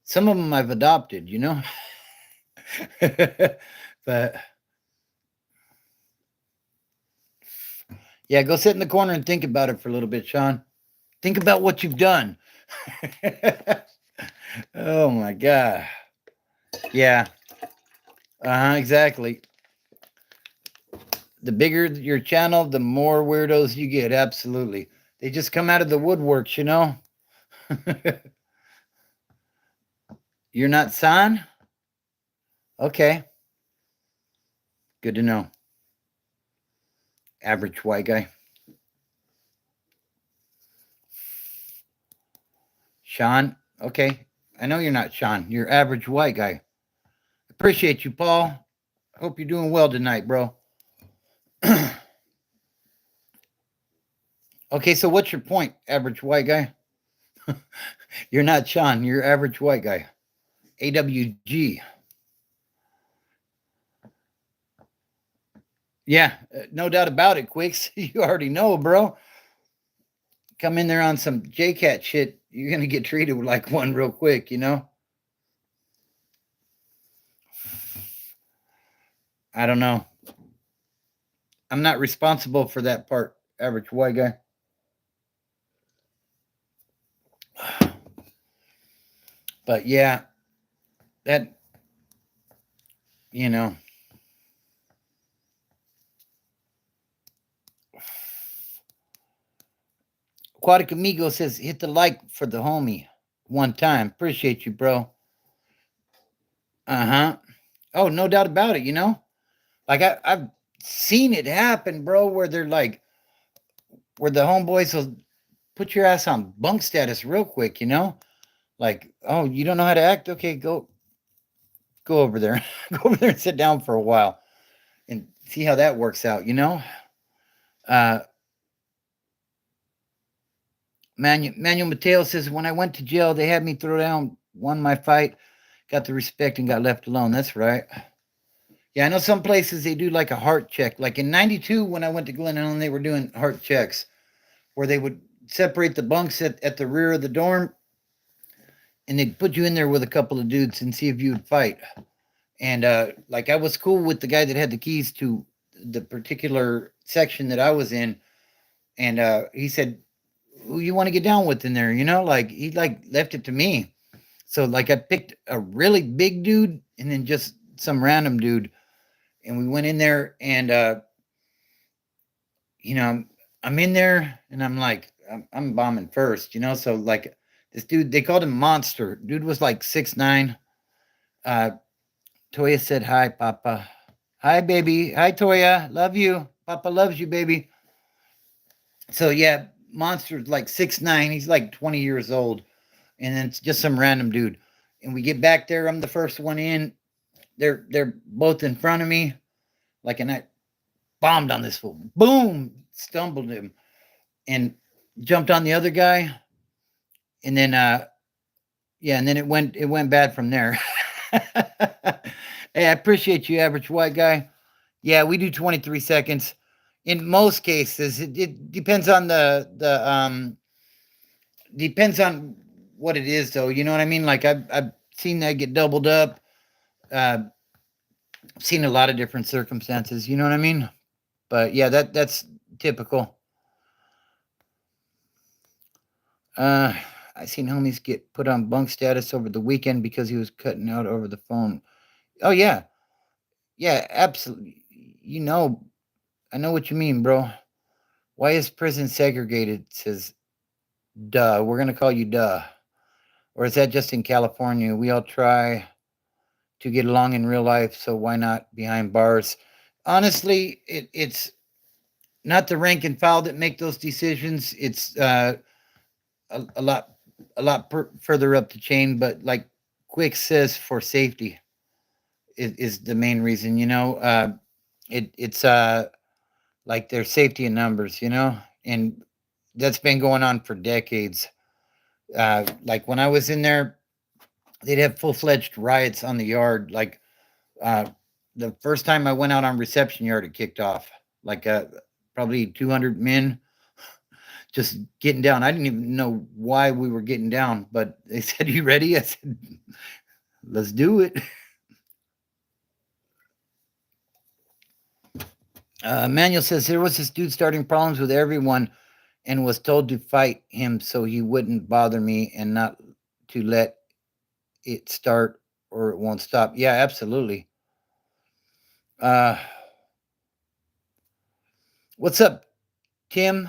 Some of them I've adopted, you know? But yeah, go sit in the corner and think about it for a little bit, Sean. Think about what you've done. Oh my God. Yeah. Exactly. The bigger your channel, the more weirdos you get. Absolutely. They just come out of the woodworks, you know? You're not San? Okay. Good to know. Average white guy. Sean? Okay. I know you're not Sean. You're average white guy. Appreciate you, Paul. Hope you're doing well tonight, bro. Okay, so what's your point, average white guy? You're not Sean. You're average white guy. AWG. Yeah, no doubt about it, Quicks. You already know, bro. Come in there on some JCat shit, you're going to get treated like one real quick, you know? I don't know. I'm not responsible for that part, average white guy. But yeah, that, you know. Aquatic Amigo says, hit the like for the homie one time. Appreciate you, bro. Uh-huh. Oh, no doubt about it, you know? Like I've seen it happen, bro, where they're like, where the homeboys will put your ass on bunk status real quick, you know? Like, oh, you don't know how to act? Okay, go over there. Go over there and sit down for a while and see how that works out, you know? Uh Manuel Mateo says, when I went to jail, they had me throw down, won my fight, got the respect, and got left alone. That's right. Yeah, I know some places they do like a heart check. Like in '92, when I went to Glen Ellen, they were doing heart checks where they would separate the bunks at the rear of the dorm and they'd put you in there with a couple of dudes and see if you would fight. And like I was cool with the guy that had the keys to the particular section that I was in. And he said, who you want to get down with in there? You know, like he like left it to me. So like I picked a really big dude and then just some random dude. And we went in there and you know, I'm in there and I'm like, I'm bombing first, you know. So like this dude, they called him Monster. Dude was like 6'9". Uh Toya said hi, Papa. Hi, baby. Hi, Toya. Love you. Papa loves you, baby. So yeah, Monster's like 6'9". He's like 20 years old. And then it's just some random dude. And we get back there. I'm the first one in. They're both in front of me. Like, and I bombed on this fool. Boom! Stumbled him and jumped on the other guy. And then yeah, and then it went bad from there. Hey, I appreciate you, average white guy. Yeah, we do 23 seconds. In most cases, it depends on the depends on what it is though. You know what I mean? Like I've seen that get doubled up. Uh, I've seen a lot of different circumstances. You know what I mean? But yeah, that's typical. Uh, I seen homies get put on bunk status over the weekend because he was cutting out over the phone. Oh yeah, yeah, absolutely. You know, I know what you mean, bro. Why is prison segregated? Says, duh. We're gonna call you duh. Or is that just in California? We all try to get along in real life. So why not behind bars? Honestly, it's not the rank and file that make those decisions. It's a lot further up the chain. But like Quick says, for safety is the main reason. It's like their safety in numbers. And that's been going on for decades. Like when I was in there, they'd have full fledged riots on the yard. Like uh, the first time I went out on reception yard, it kicked off. Like probably 200 men just getting down. I didn't even know why we were getting down, but they said, "You ready?" I said, "Let's do it." Manuel says there was this dude starting problems with everyone and was told to fight him so he wouldn't bother me and not to let it start or it won't stop. Yeah, absolutely. Uh, what's up, Tim?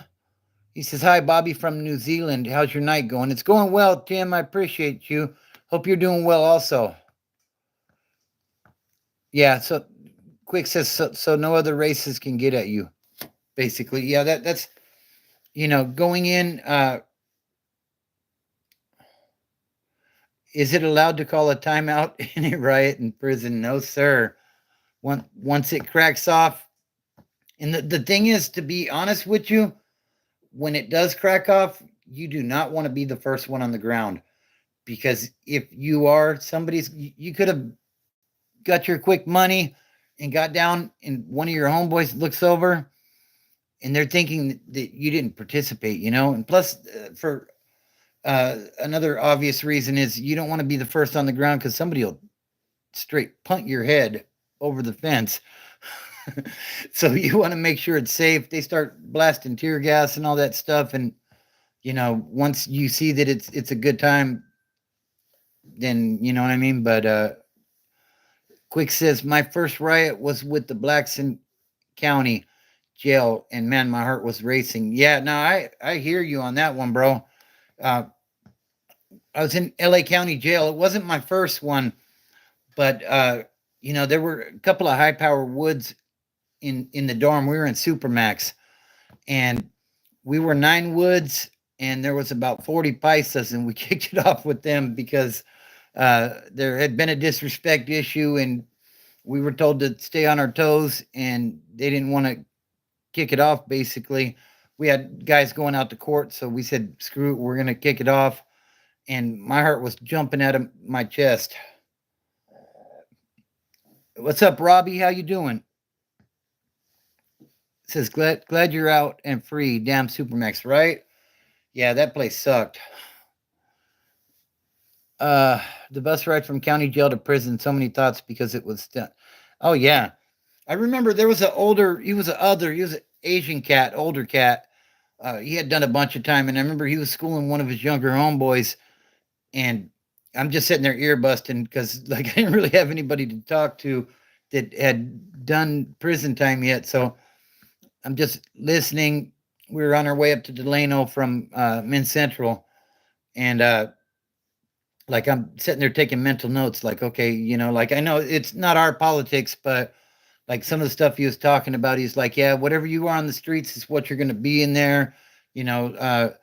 He says, "Hi, Bobby from New Zealand. How's your night going?" It's going well, Tim. I appreciate you. Hope you're doing well also. Yeah, so Quick says, so no other races can get at you, basically. Yeah, that's, going in. Is it allowed to call a timeout in a riot in prison? No, sir. Once it cracks off, and the thing is, to be honest with you, when it does crack off, you do not want to be the first one on the ground, because if you are, you could have got your quick money and got down, and one of your homeboys looks over and they're thinking that you didn't participate, and plus for another obvious reason is you don't want to be the first on the ground because somebody will straight punt your head over the fence. So you want to make sure it's safe. They start blasting tear gas and all that stuff, and once you see that it's a good time, then you know what I mean. But Quick says my first riot was with the Blackson County Jail, and man, my heart was racing. Yeah, no, I hear you on that one, bro. Uh, I was in L.A. County Jail. It wasn't my first one, but there were a couple of high power woods in the dorm. We were in Supermax, and we were 9 woods, and there was about 40 paisas, and we kicked it off with them because there had been a disrespect issue, and we were told to stay on our toes, and they didn't want to kick it off. Basically, we had guys going out to court, so we said, "Screw it, we're gonna kick it off." And my heart was jumping out of my chest. What's up, Robbie? How you doing? Says glad you're out and free. Damn Supermax, right? Yeah, that place sucked. Uh, the bus ride from county jail to prison. So many thoughts because it was. Oh yeah, I remember there was an older. He was an Asian cat, older cat. He had done a bunch of time, and I remember he was schooling one of his younger homeboys, and I'm just sitting there ear busting because like I didn't really have anybody to talk to that had done prison time yet. So I'm just listening. We were on our way up to Delano from Men's Central, and like I'm sitting there taking mental notes. Like, okay, like I know it's not our politics, but like some of the stuff he was talking about, he's like, yeah, whatever you are on the streets is what you're going to be in there. You know, uh,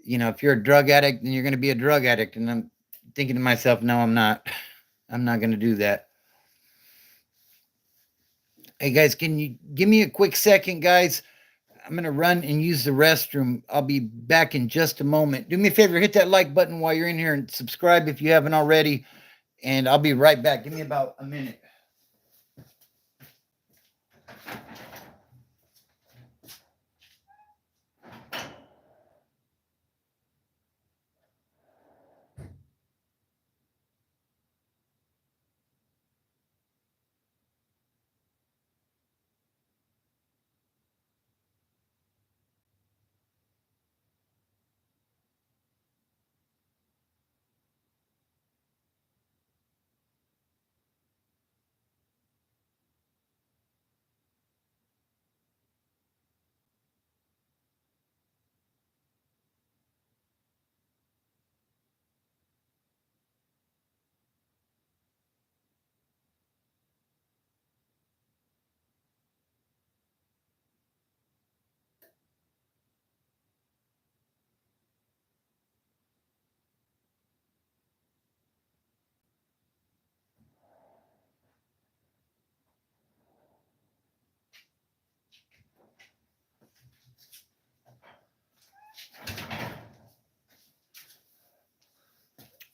if you're a drug addict, then you're going to be a drug addict. And I'm thinking to myself, no, I'm not. I'm not going to do that. Hey guys, can you give me a quick second, guys? I'm going to run and use the restroom. I'll be back in just a moment. Do me a favor, hit that like button while you're in here and subscribe if you haven't already. And I'll be right back. Give me about a minute.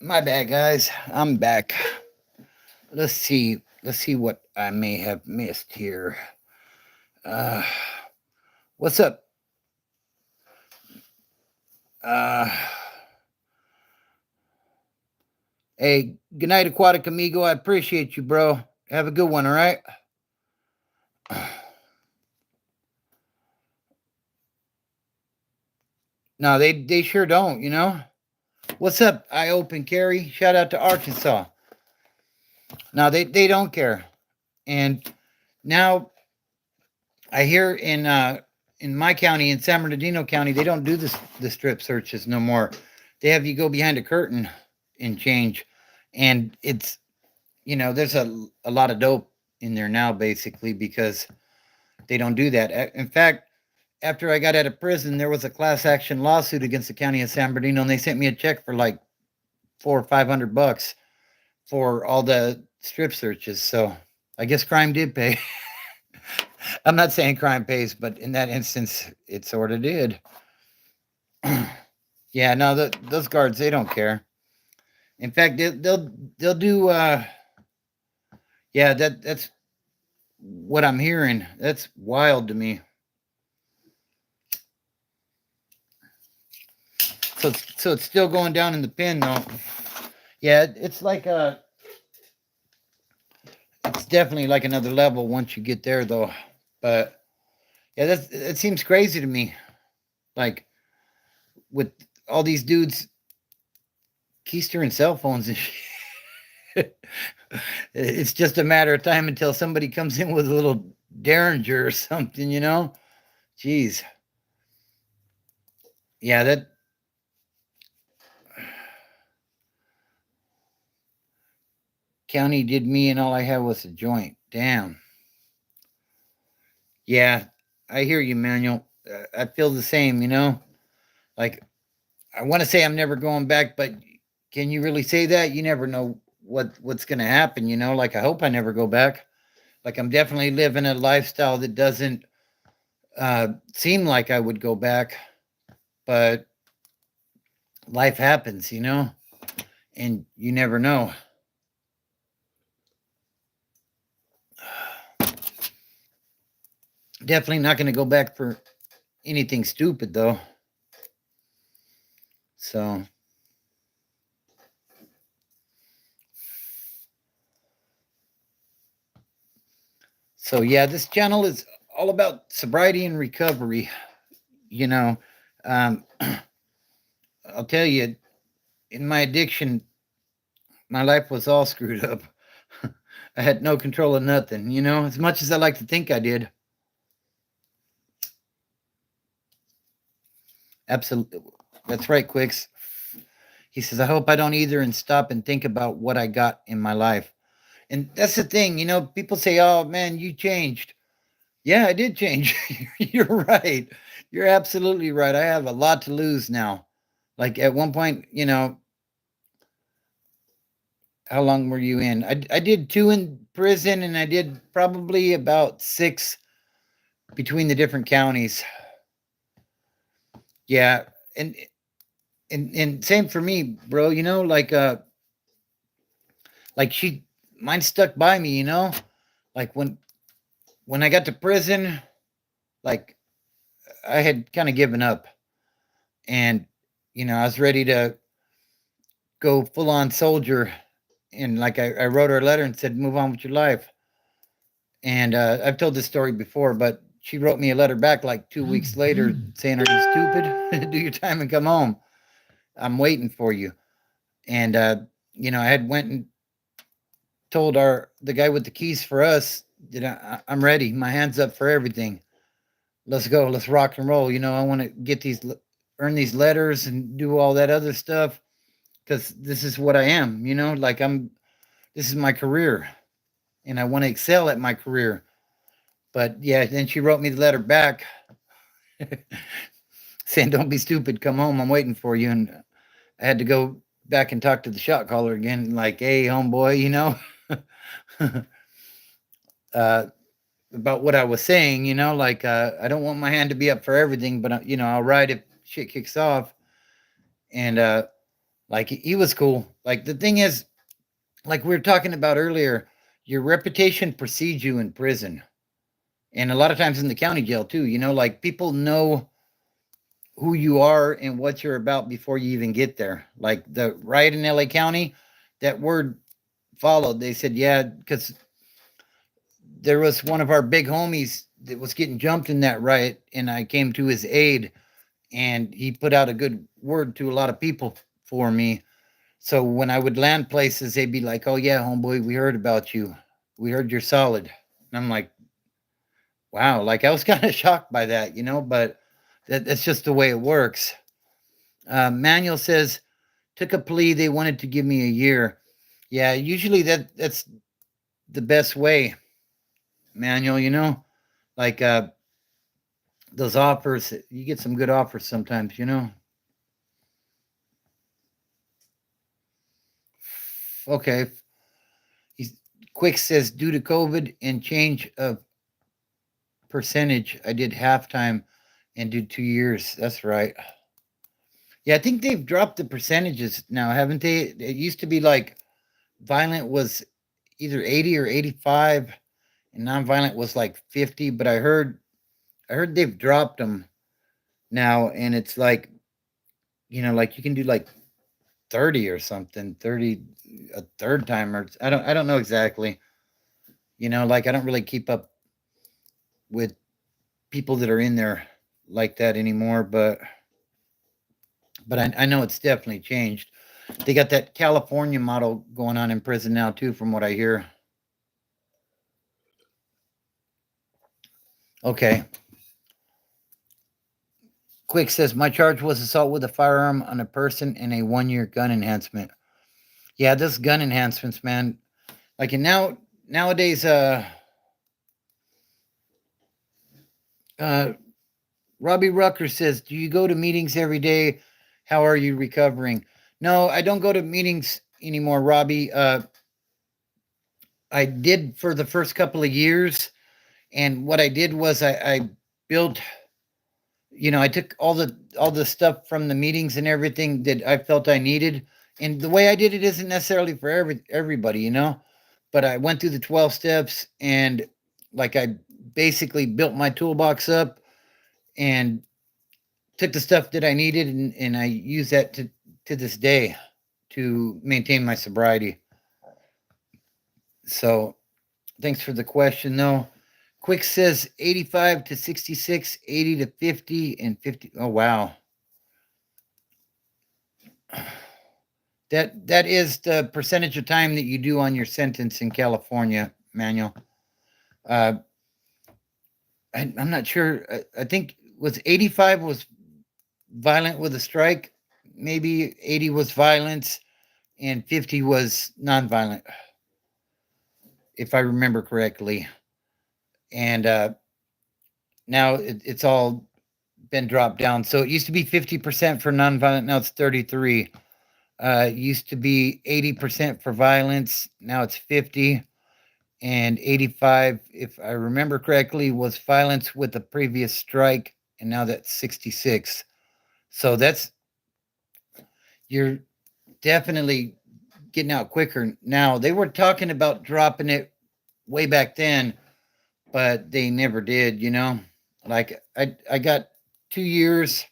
My bad, guys. I'm back. Let's see. Let's see what I may have missed here. Uh, what's up? Uh, hey, good night, Aquatic Amigo. I appreciate you, bro. Have a good one, all right? No, they sure don't, you know? What's up, I Open Carry? Shout out to Arkansas. No, they don't care. And now I hear in my county, in San Bernardino County, they don't do the strip searches no more. They have you go behind a curtain and change. And it's there's a lot of dope in there now, basically, because they don't do that. In fact, after I got out of prison, there was a class action lawsuit against the county of San Bernardino, and they sent me a check for like $400 or $500 for all the strip searches. So I guess crime did pay. I'm not saying crime pays, but in that instance, it sort of did. Yeah, no, those guards, they don't care. In fact, they'll do. Yeah, that's what I'm hearing. That's wild to me. So it's still going down in the pen though. Yeah, it's like it's definitely like another level once you get there though. But yeah, it seems crazy to me. Like with all these dudes keystering cell phones and shit. It's just a matter of time until somebody comes in with a little derringer or something, you know? Jeez. Yeah, that county did me and all I had was a joint. Damn. Yeah, I hear you, Manuel. I feel the same, you know? Like, I want to say I'm never going back, but can you really say that? You never know what's going to happen, you know? Like, I hope I never go back. Like, I'm definitely living a lifestyle that doesn't seem like I would go back, but life happens, you know? And you never know. Definitely not going to go back for anything stupid, though. So, yeah, this channel is all about sobriety and recovery. You know, um, I'll tell you, in my addiction, my life was all screwed up. I had no control of nothing, you know, as much as I like to think I did. Absolutely. That's right, Quicks. He says, I hope I don't either and stop and think about what I got in my life. And that's the thing, you know, people say, oh man, you changed. Yeah, I did change. You're right. You're absolutely right. I have a lot to lose now. Like at one point, you know, how long were you in? I did 2 in prison and I did probably about 6 between the different counties. Yeah. And same for me, bro, you know, like mine stuck by me, you know? Like when I got to prison, like I had kind of given up and you know, I was ready to go full on soldier and like I wrote her a letter and said, move on with your life. And I've told this story before, but she wrote me a letter back like 2 weeks later saying, are you stupid? Do your time and come home. I'm waiting for you. And you know, I had went and told the guy with the keys for us that I'm ready. My hands up for everything. Let's go. Let's rock and roll. You know, I want to get earn these letters and do all that other stuff because this is what I am. You know, like this is my career, and I want to excel at my career. But yeah, then she wrote me the letter back saying, "Don't be stupid. Come home. I'm waiting for you." And I had to go back and talk to the shot caller again, like, "Hey, homeboy, you know." uh, about what I was saying, you know, like I don't want my hand to be up for everything, but you know, I'll ride if shit kicks off. And Like he was cool. Like the thing is, like we were talking about earlier, your reputation precedes you in prison, and a lot of times in the county jail too. Like people know who you are and what you're about before you even get there. Like the riot in LA County, that word followed. They said, yeah, because there was one of our big homies that was getting jumped in that riot, and I came to his aid, and he put out a good word to a lot of people for me. So when I would land places, they'd be like, "Oh yeah, homeboy, we heard about you. We heard you're solid." And I'm like, "Wow!" Like I was kind of shocked by that, but that's just the way it works. Manuel says, "Took a plea. They wanted to give me a year." Yeah, usually that's the best way, Manuel. Like those offers, you get some good offers sometimes. Okay. He's Quick says, due to COVID and change of percentage, I did halftime and did 2 years. That's right. Yeah, I think they've dropped the percentages now, haven't they? It used to be like violent was either 80 or 85 and nonviolent was like 50, but I heard they've dropped them now, and it's like you can do like 30 or something, 30 a third time, or I don't know exactly. Like I don't really keep up with people that are in there like that anymore, but I know it's definitely changed. They got that California model going on in prison now too, from what I hear. Okay. Quick says my charge was assault with a firearm on a person and a 1 year gun enhancement. Yeah, this gun enhancements, man. Like and nowadays, uh, Robbie Rucker says, "Do you go to meetings every day? How are you recovering?" No, I don't go to meetings anymore, Robbie. I did for the first couple of years, and what I did was I built. I took all the stuff from the meetings and everything that I felt I needed, and the way I did it isn't necessarily for everybody. But I went through the 12 steps, and like I basically built my toolbox up and took the stuff that I needed, and I use that to this day to maintain my sobriety. So thanks for the question, though. Quick says 85 to 66, 80 to 50, and 50. Oh, wow. That is the percentage of time that you do on your sentence in California, Manuel. Uh, I'm not sure. I think was 85 was violent with a strike. Maybe 80 was violence, and 50 was nonviolent, if I remember correctly. And now it's all been dropped down. So it used to be 50% for nonviolent. Now it's 33. It used to be 80% for violence. Now it's 50. And 85, if I remember correctly, was violence with a previous strike. And now that's 66. So you're definitely getting out quicker now. They were talking about dropping it way back then, but they never did. Like I got 2 years,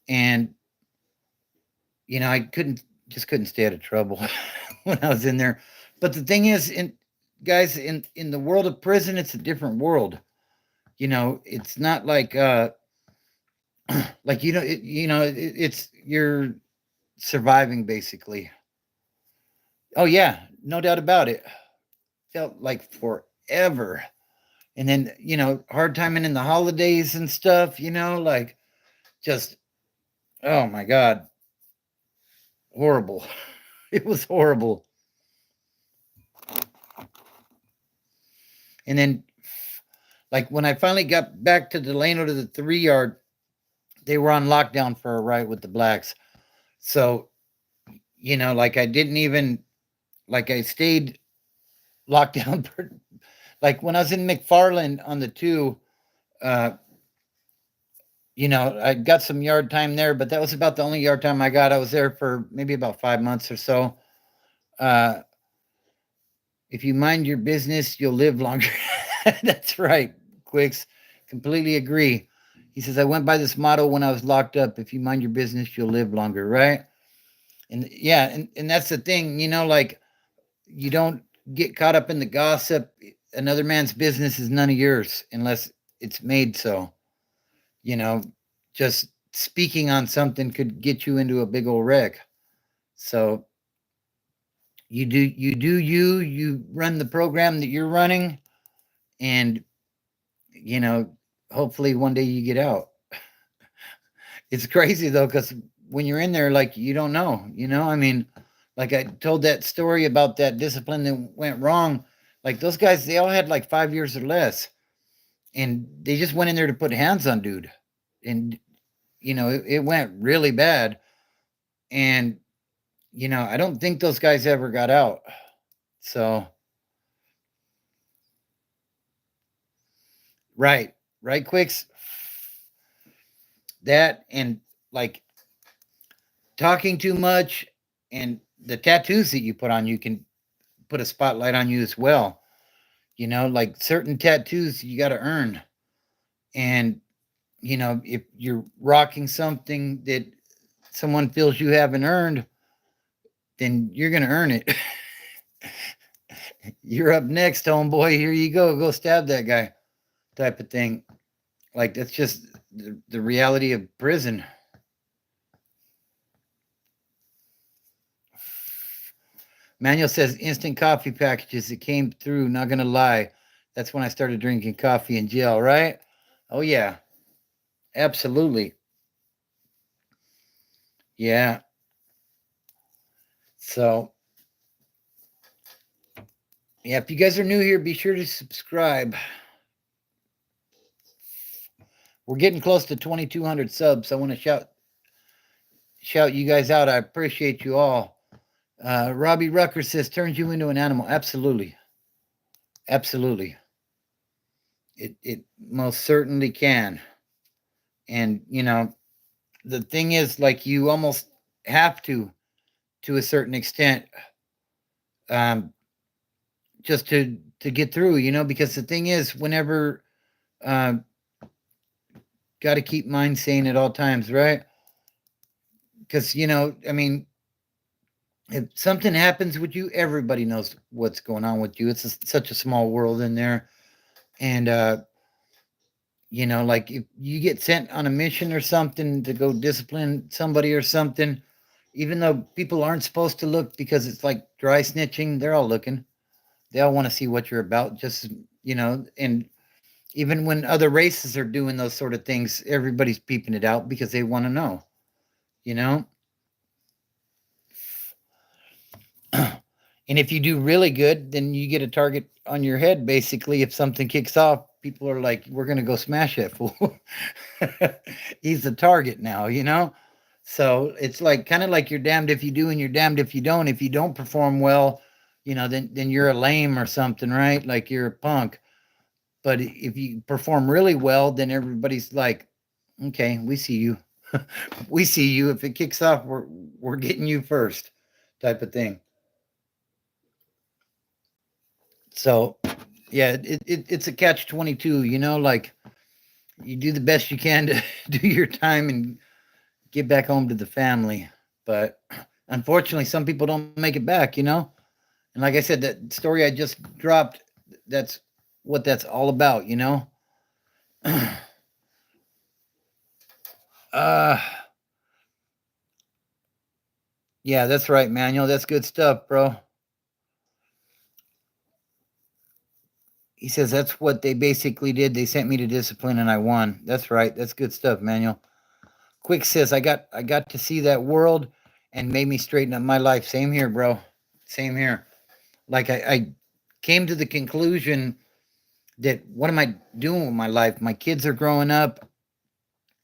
and I couldn't stay out of trouble when I was in there. But the thing is, guys, in the world of prison, it's a different world. It's not like like it's you're surviving basically. Oh yeah, no doubt about it. Felt like forever. And then, hard timing in the holidays and stuff, like just oh my god, horrible. It was horrible. And then like when I finally got back to Delano to the 3 yard, they were on lockdown for a riot with the blacks. So, like I didn't even like I stayed locked down for, like when I was in McFarland on the 2, uh, I got some yard time there, but that was about the only yard time I got. I was there for maybe about 5 months or so. Uh, if you mind your business, you'll live longer. That's right, Quicks. Completely agree. He says, I went by this motto when I was locked up. If you mind your business, you'll live longer, right? And yeah, and that's the thing, like you don't get caught up in the gossip. Another man's business is none of yours unless it's made so. You know, just speaking on something could get you into a big old wreck. So you run the program that you're running, and you know, hopefully one day you get out. It's crazy though, because when you're in there, like you don't know, I mean, like I told that story about that discipline that went wrong. Like those guys, they all had like 5 years or less, and they just went in there to put hands on dude, and it went really bad, and I don't think those guys ever got out. So right, right, Quicks, that and like talking too much, and the tattoos that you put on you can put a spotlight on you as well. Like certain tattoos you got to earn. And, if you're rocking something that someone feels you haven't earned, then you're going to earn it. You're up next, homeboy. Here you go. Go stab that guy, type of thing. Like, that's just the reality of prison. Manuel says instant coffee packages that came through. Not going to lie. That's when I started drinking coffee in jail, right? Oh, yeah. Absolutely. Yeah. So, yeah, if you guys are new here, be sure to subscribe. We're getting close to 2,200 subs. I want to shout you guys out. I appreciate you all. Robbie Rucker says turns you into an animal. Absolutely, absolutely. It most certainly can. And the thing is, like you almost have to a certain extent, um, just to get through. Because the thing is, whenever uh, got to keep mind sane at all times, right? Because I mean, if something happens with you, everybody knows what's going on with you. It's such a small world in there, and like if you get sent on a mission or something to go discipline somebody or something, even though people aren't supposed to look because it's like dry snitching, they're all looking. They all want to see what you're about. Just and even when other races are doing those sort of things, everybody's peeping it out because they want to know. You know. And if you do really good, then you get a target on your head. Basically, if something kicks off, people are like, "We're gonna go smash that fool." He's the target now. So it's like kind of like you're damned if you do and you're damned if you don't. If you don't perform well, then you're a lame or something, right? Like you're a punk. But if you perform really well, then everybody's like, "Okay, we see you. We see you. If it kicks off, we're getting you first," type of thing. So yeah, it's a catch 22. Like you do the best you can to do your time and get back home to the family. But unfortunately, some people don't make it back. And like I said, that story I just dropped, that's what that's all about. uh, yeah, that's right, Manuel. That's good stuff, bro. He says that's what they basically did. They sent me to discipline and I won. That's right. That's good stuff, Manuel. Quick says I got to see that world and made me straighten up my life. Same here, bro. Same here. Like I came to the conclusion that what am I doing with my life? My kids are growing up,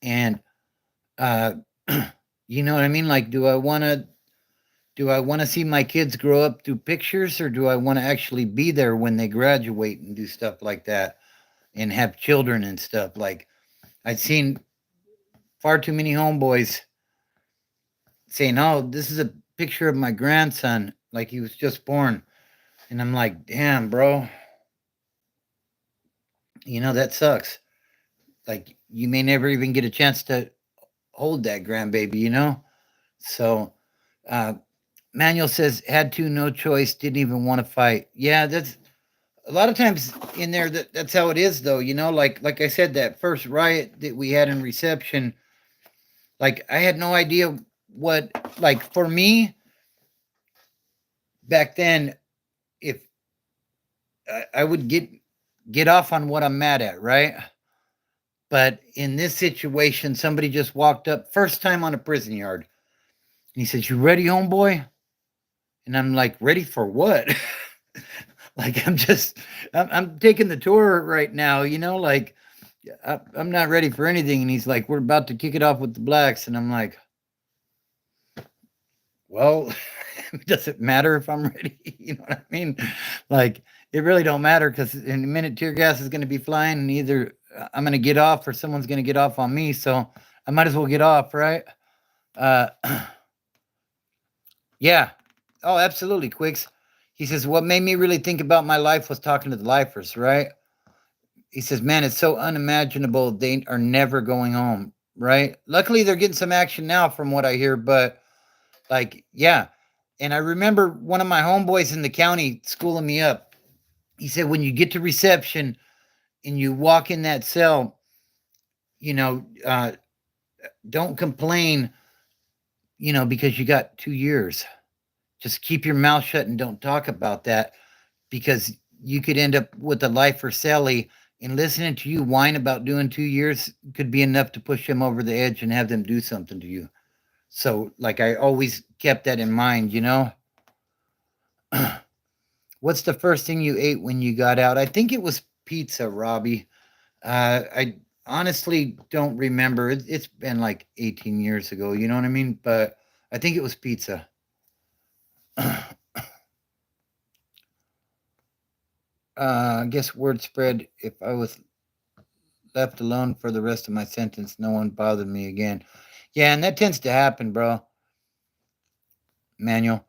and uh, you know what I mean. Like, do I want to see my kids grow up through pictures, or do I want to actually be there when they graduate and do stuff like that and have children and stuff? Like I've seen far too many homeboys saying, "Oh, this is a picture of my grandson, like he was just born," and I'm like, "Damn, bro, that sucks. Like you may never even get a chance to hold that grandbaby." So, uh, Manuel says had to, no choice, didn't even want to fight. Yeah, that's a lot of times in there. That's how it is, though. Like I said, that first riot that we had in reception, like I had no idea what. Like for me back then, if I would get off on what I'm mad at, right? But in this situation, somebody just walked up, first time on a prison yard, and he says, "You ready, homeboy?" And I'm like, "Ready for what?" Like I'm taking the tour right now, like I'm not ready for anything. And he's like, "We're about to kick it off with the blacks," and I'm like, "Well, does it matter if I'm ready?" You know what I mean? Like it really don't matter because in a minute tear gas is going to be flying, and either I'm going to get off or someone's going to get off on me. So I might as well get off, right? Uh, yeah. Oh, absolutely, Quicks. He says, "What made me really think about my life was talking to the lifers, right?" He says, "Man, it's so unimaginable they are never going home, right? Luckily, they're getting some action now, from what I hear, but like, yeah." And I remember one of my homeboys in the county schooling me up. He said, "When you get to reception and you walk in that cell, you know, uh, don't complain, because you got 2 years. Just keep your mouth shut and don't talk about that because you could end up with a life for Sally. And listening to you whine about doing 2 years could be enough to push them over the edge and have them do something to you." So, like, I always kept that in mind. What's the first thing you ate when you got out? I think it was pizza, Robbie. I honestly don't remember. It's been like 18 years ago. You know what I mean? But I think it was pizza. I guess word spread. If I was left alone for the rest of my sentence, no one bothered me again. Yeah, and that tends to happen, bro. Manuel.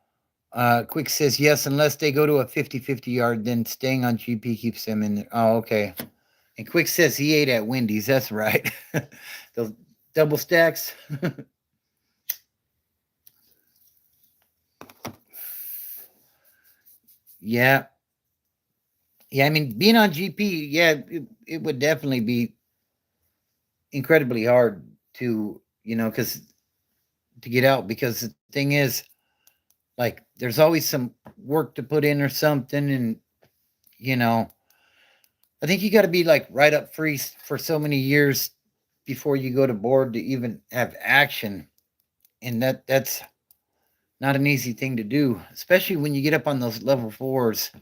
Quick says yes, unless they go to a 50-50 yard, then staying on GP keeps them in there. Oh, okay. And Quick says he ate at Wendy's. That's right. Those double stacks. Yeah. Yeah, I mean, being on GP, yeah, it would definitely be incredibly hard to, because to get out, because the thing is, like, there's always some work to put in or something. And, you know, I think you got to be like right up free for so many years before you go to board to even have action. And that's not an easy thing to do, especially when you get up on those level fours.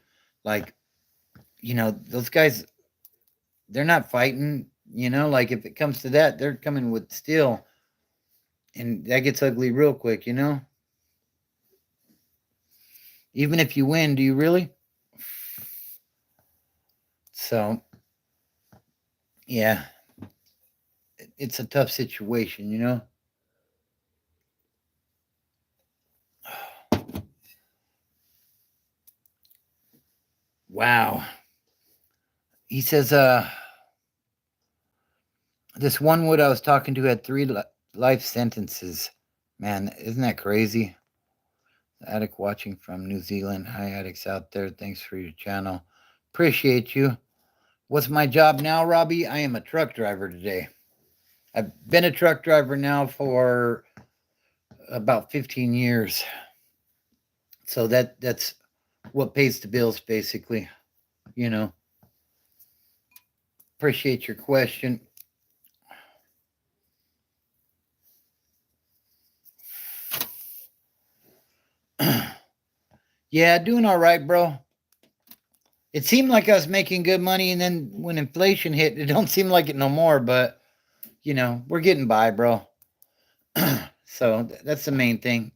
Like, those guys, they're not fighting, like if it comes to that, they're coming with steel, and that gets ugly real quick. Even if you win, do you really? So, yeah, it's a tough situation. Wow. He says, this one wood I was talking to had three life sentences. Man, isn't that crazy? Addict watching from New Zealand. Hi, addicts out there. Thanks for your channel. Appreciate you. What's my job now, Robbie? I am a truck driver today. I've been a truck driver now for about 15 years. So that's what pays the bills, basically. You know. Appreciate your question. Yeah, doing all right, bro. It seemed like I was making good money, and then when inflation hit, it don't seem like it no more. But we're getting by, bro. So that's the main thing.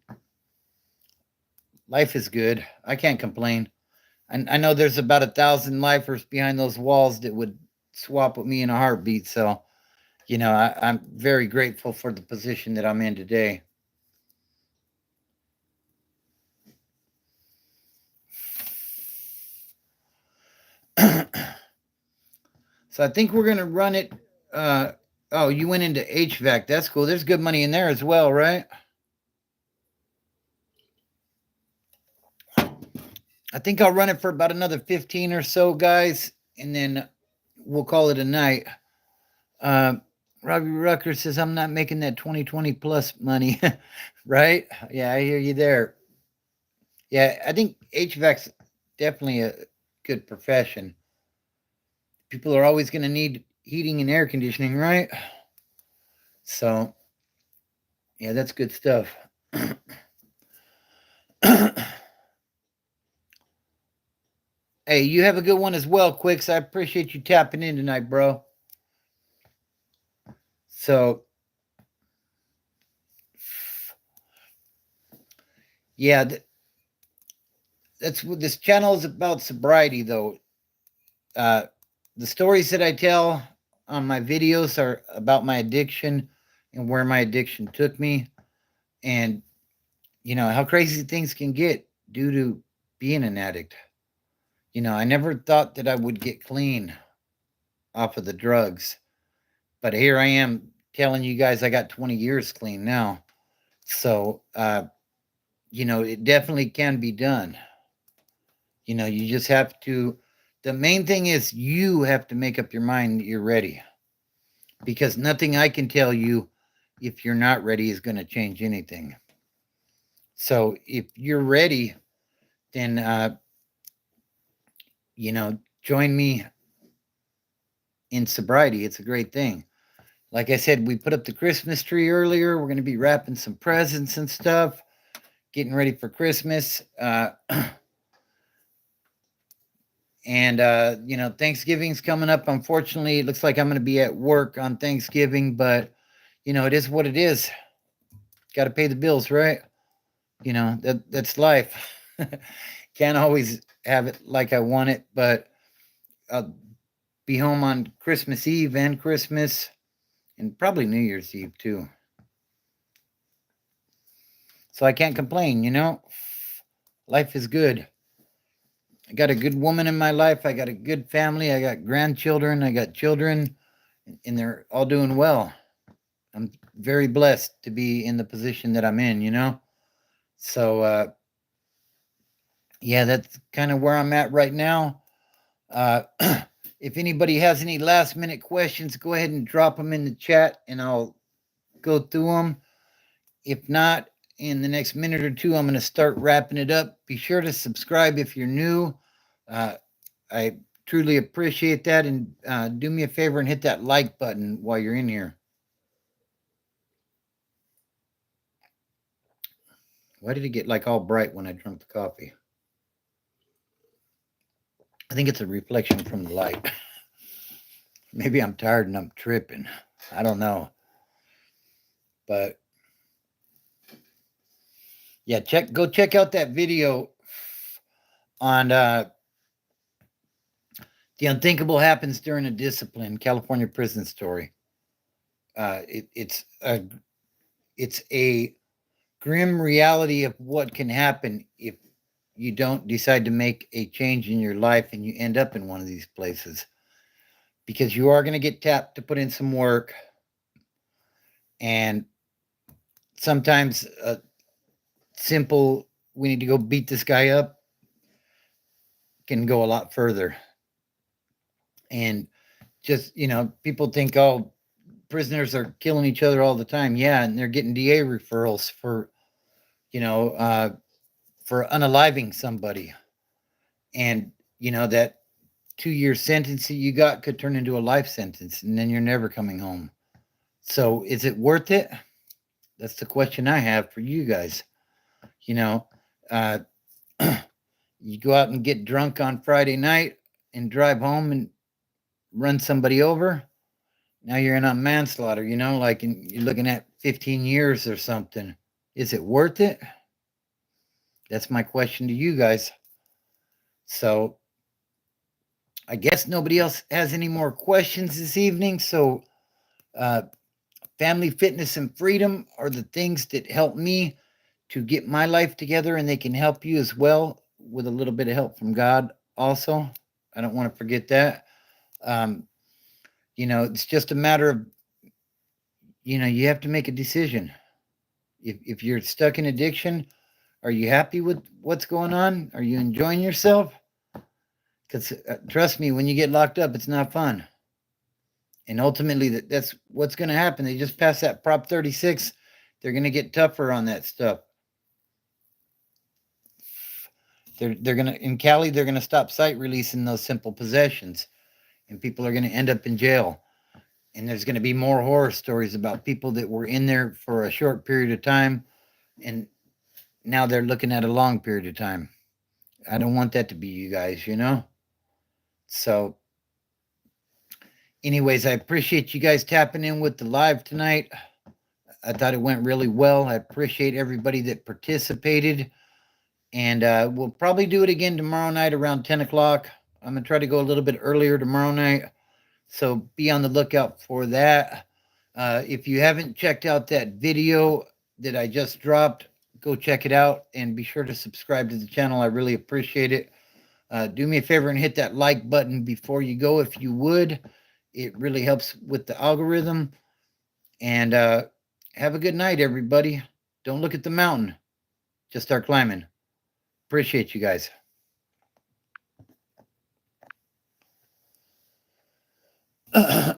Life is good. I can't complain. I know there's about 1,000 lifers behind those walls that would swap with me in a heartbeat. So I'm very grateful for the position that I'm in today. So I think we're gonna run it. Uh, oh, you went into HVAC. That's cool. There's good money in there as well, right? I think I'll run it for about another 15 or so, guys, and then we'll call it a night. Uh, Robbie Rucker says I'm not making that 2020 plus money, right? Yeah, I hear you there. Yeah, I think HVAC's definitely a good profession. People are always going to need heating and air conditioning, right? So, yeah, that's good stuff. Hey, you have a good one as well, Quicks. I appreciate you tapping in tonight, bro. So, yeah, that's what this channel is about, sobriety, though. Uh, the stories that I tell on my videos are about my addiction and where my addiction took me, and how crazy things can get due to being an addict. I never thought that I would get clean off of the drugs, but here I am telling you guys I got 20 years clean now. So, it definitely can be done. You just have to. The main thing is you have to make up your mind that you're ready, because nothing I can tell you if you're not ready is going to change anything. So if you're ready, then join me in sobriety. It's a great thing. Like I said, we put up the Christmas tree earlier. We're going to be wrapping some presents and stuff, getting ready for Christmas. And Thanksgiving's coming up. Unfortunately, it looks like I'm going to be at work on Thanksgiving, but it is what it is. Got to pay the bills, right? That's life. Can't always have it like I want it, but I'll be home on Christmas Eve and Christmas, and probably New Year's Eve too. So I can't complain. Life is good. I got a good woman in my life. I got a good family. I got grandchildren. I got children, and they're all doing well. I'm very blessed to be in the position that I'm in. So, yeah, that's kind of where I'm at right now. Uh, if anybody has any last minute questions, go ahead and drop them in the chat and I'll go through them. If not, in the next minute or two, I'm going to start wrapping it up. Be sure to subscribe if you're new. I truly appreciate that. And do me a favor and hit that like button while you're in here. Why did it get like all bright when I drank the coffee? I think it's a reflection from the light. Maybe I'm tired and I'm tripping. I don't know. But yeah, go check out that video on The Unthinkable Happens During a Discipline, California Prison Story. It's a grim reality of what can happen if you don't decide to make a change in your life and you end up in one of these places, because you are going to get tapped to put in some work, and sometimes a simple "we need to go beat this guy up" can go a lot further. And just people think, oh, prisoners are killing each other all the time. Yeah, and they're getting DA referrals for you know uh, for unaliving somebody, and that 2-year sentence that you got could turn into a life sentence, and then you're never coming home. So is it worth it? That's the question I have for you guys. You know, uh, you go out and get drunk on Friday night and drive home and run somebody over. Now you're in on manslaughter, you're looking at 15 years or something. Is it worth it? That's my question to you guys. So I guess nobody else has any more questions this evening. So Uh, Family, fitness, and freedom are the things that help me to get my life together, and they can help you as well with a little bit of help from God, also. I don't want to forget that. Um, it's just a matter of, you have to make a decision. If you're stuck in addiction, are you happy with what's going on? Are you enjoying yourself? Because trust me, when you get locked up, it's not fun. And ultimately, that's what's going to happen. They just passed that Prop 36. They're going to get tougher on that stuff. They're going to, in Cali, they're going to stop site releasing those simple possessions, and people are going to end up in jail. And there's going to be more horror stories about people that were in there for a short period of time, and now they're looking at a long period of time. I don't want that to be you guys. So, anyways, I appreciate you guys tapping in with the live tonight. I thought it went really well. I appreciate everybody that participated. And we'll probably do it again tomorrow night around 10 o'clock. I'm going to try to go a little bit earlier tomorrow night. So be on the lookout for that. If you haven't checked out that video that I just dropped, go check it out and be sure to subscribe to the channel. I really appreciate it. Do me a favor and hit that like button before you go if you would. It really helps with the algorithm. And have a good night, everybody. Don't look at the mountain. Just start climbing. Appreciate you guys.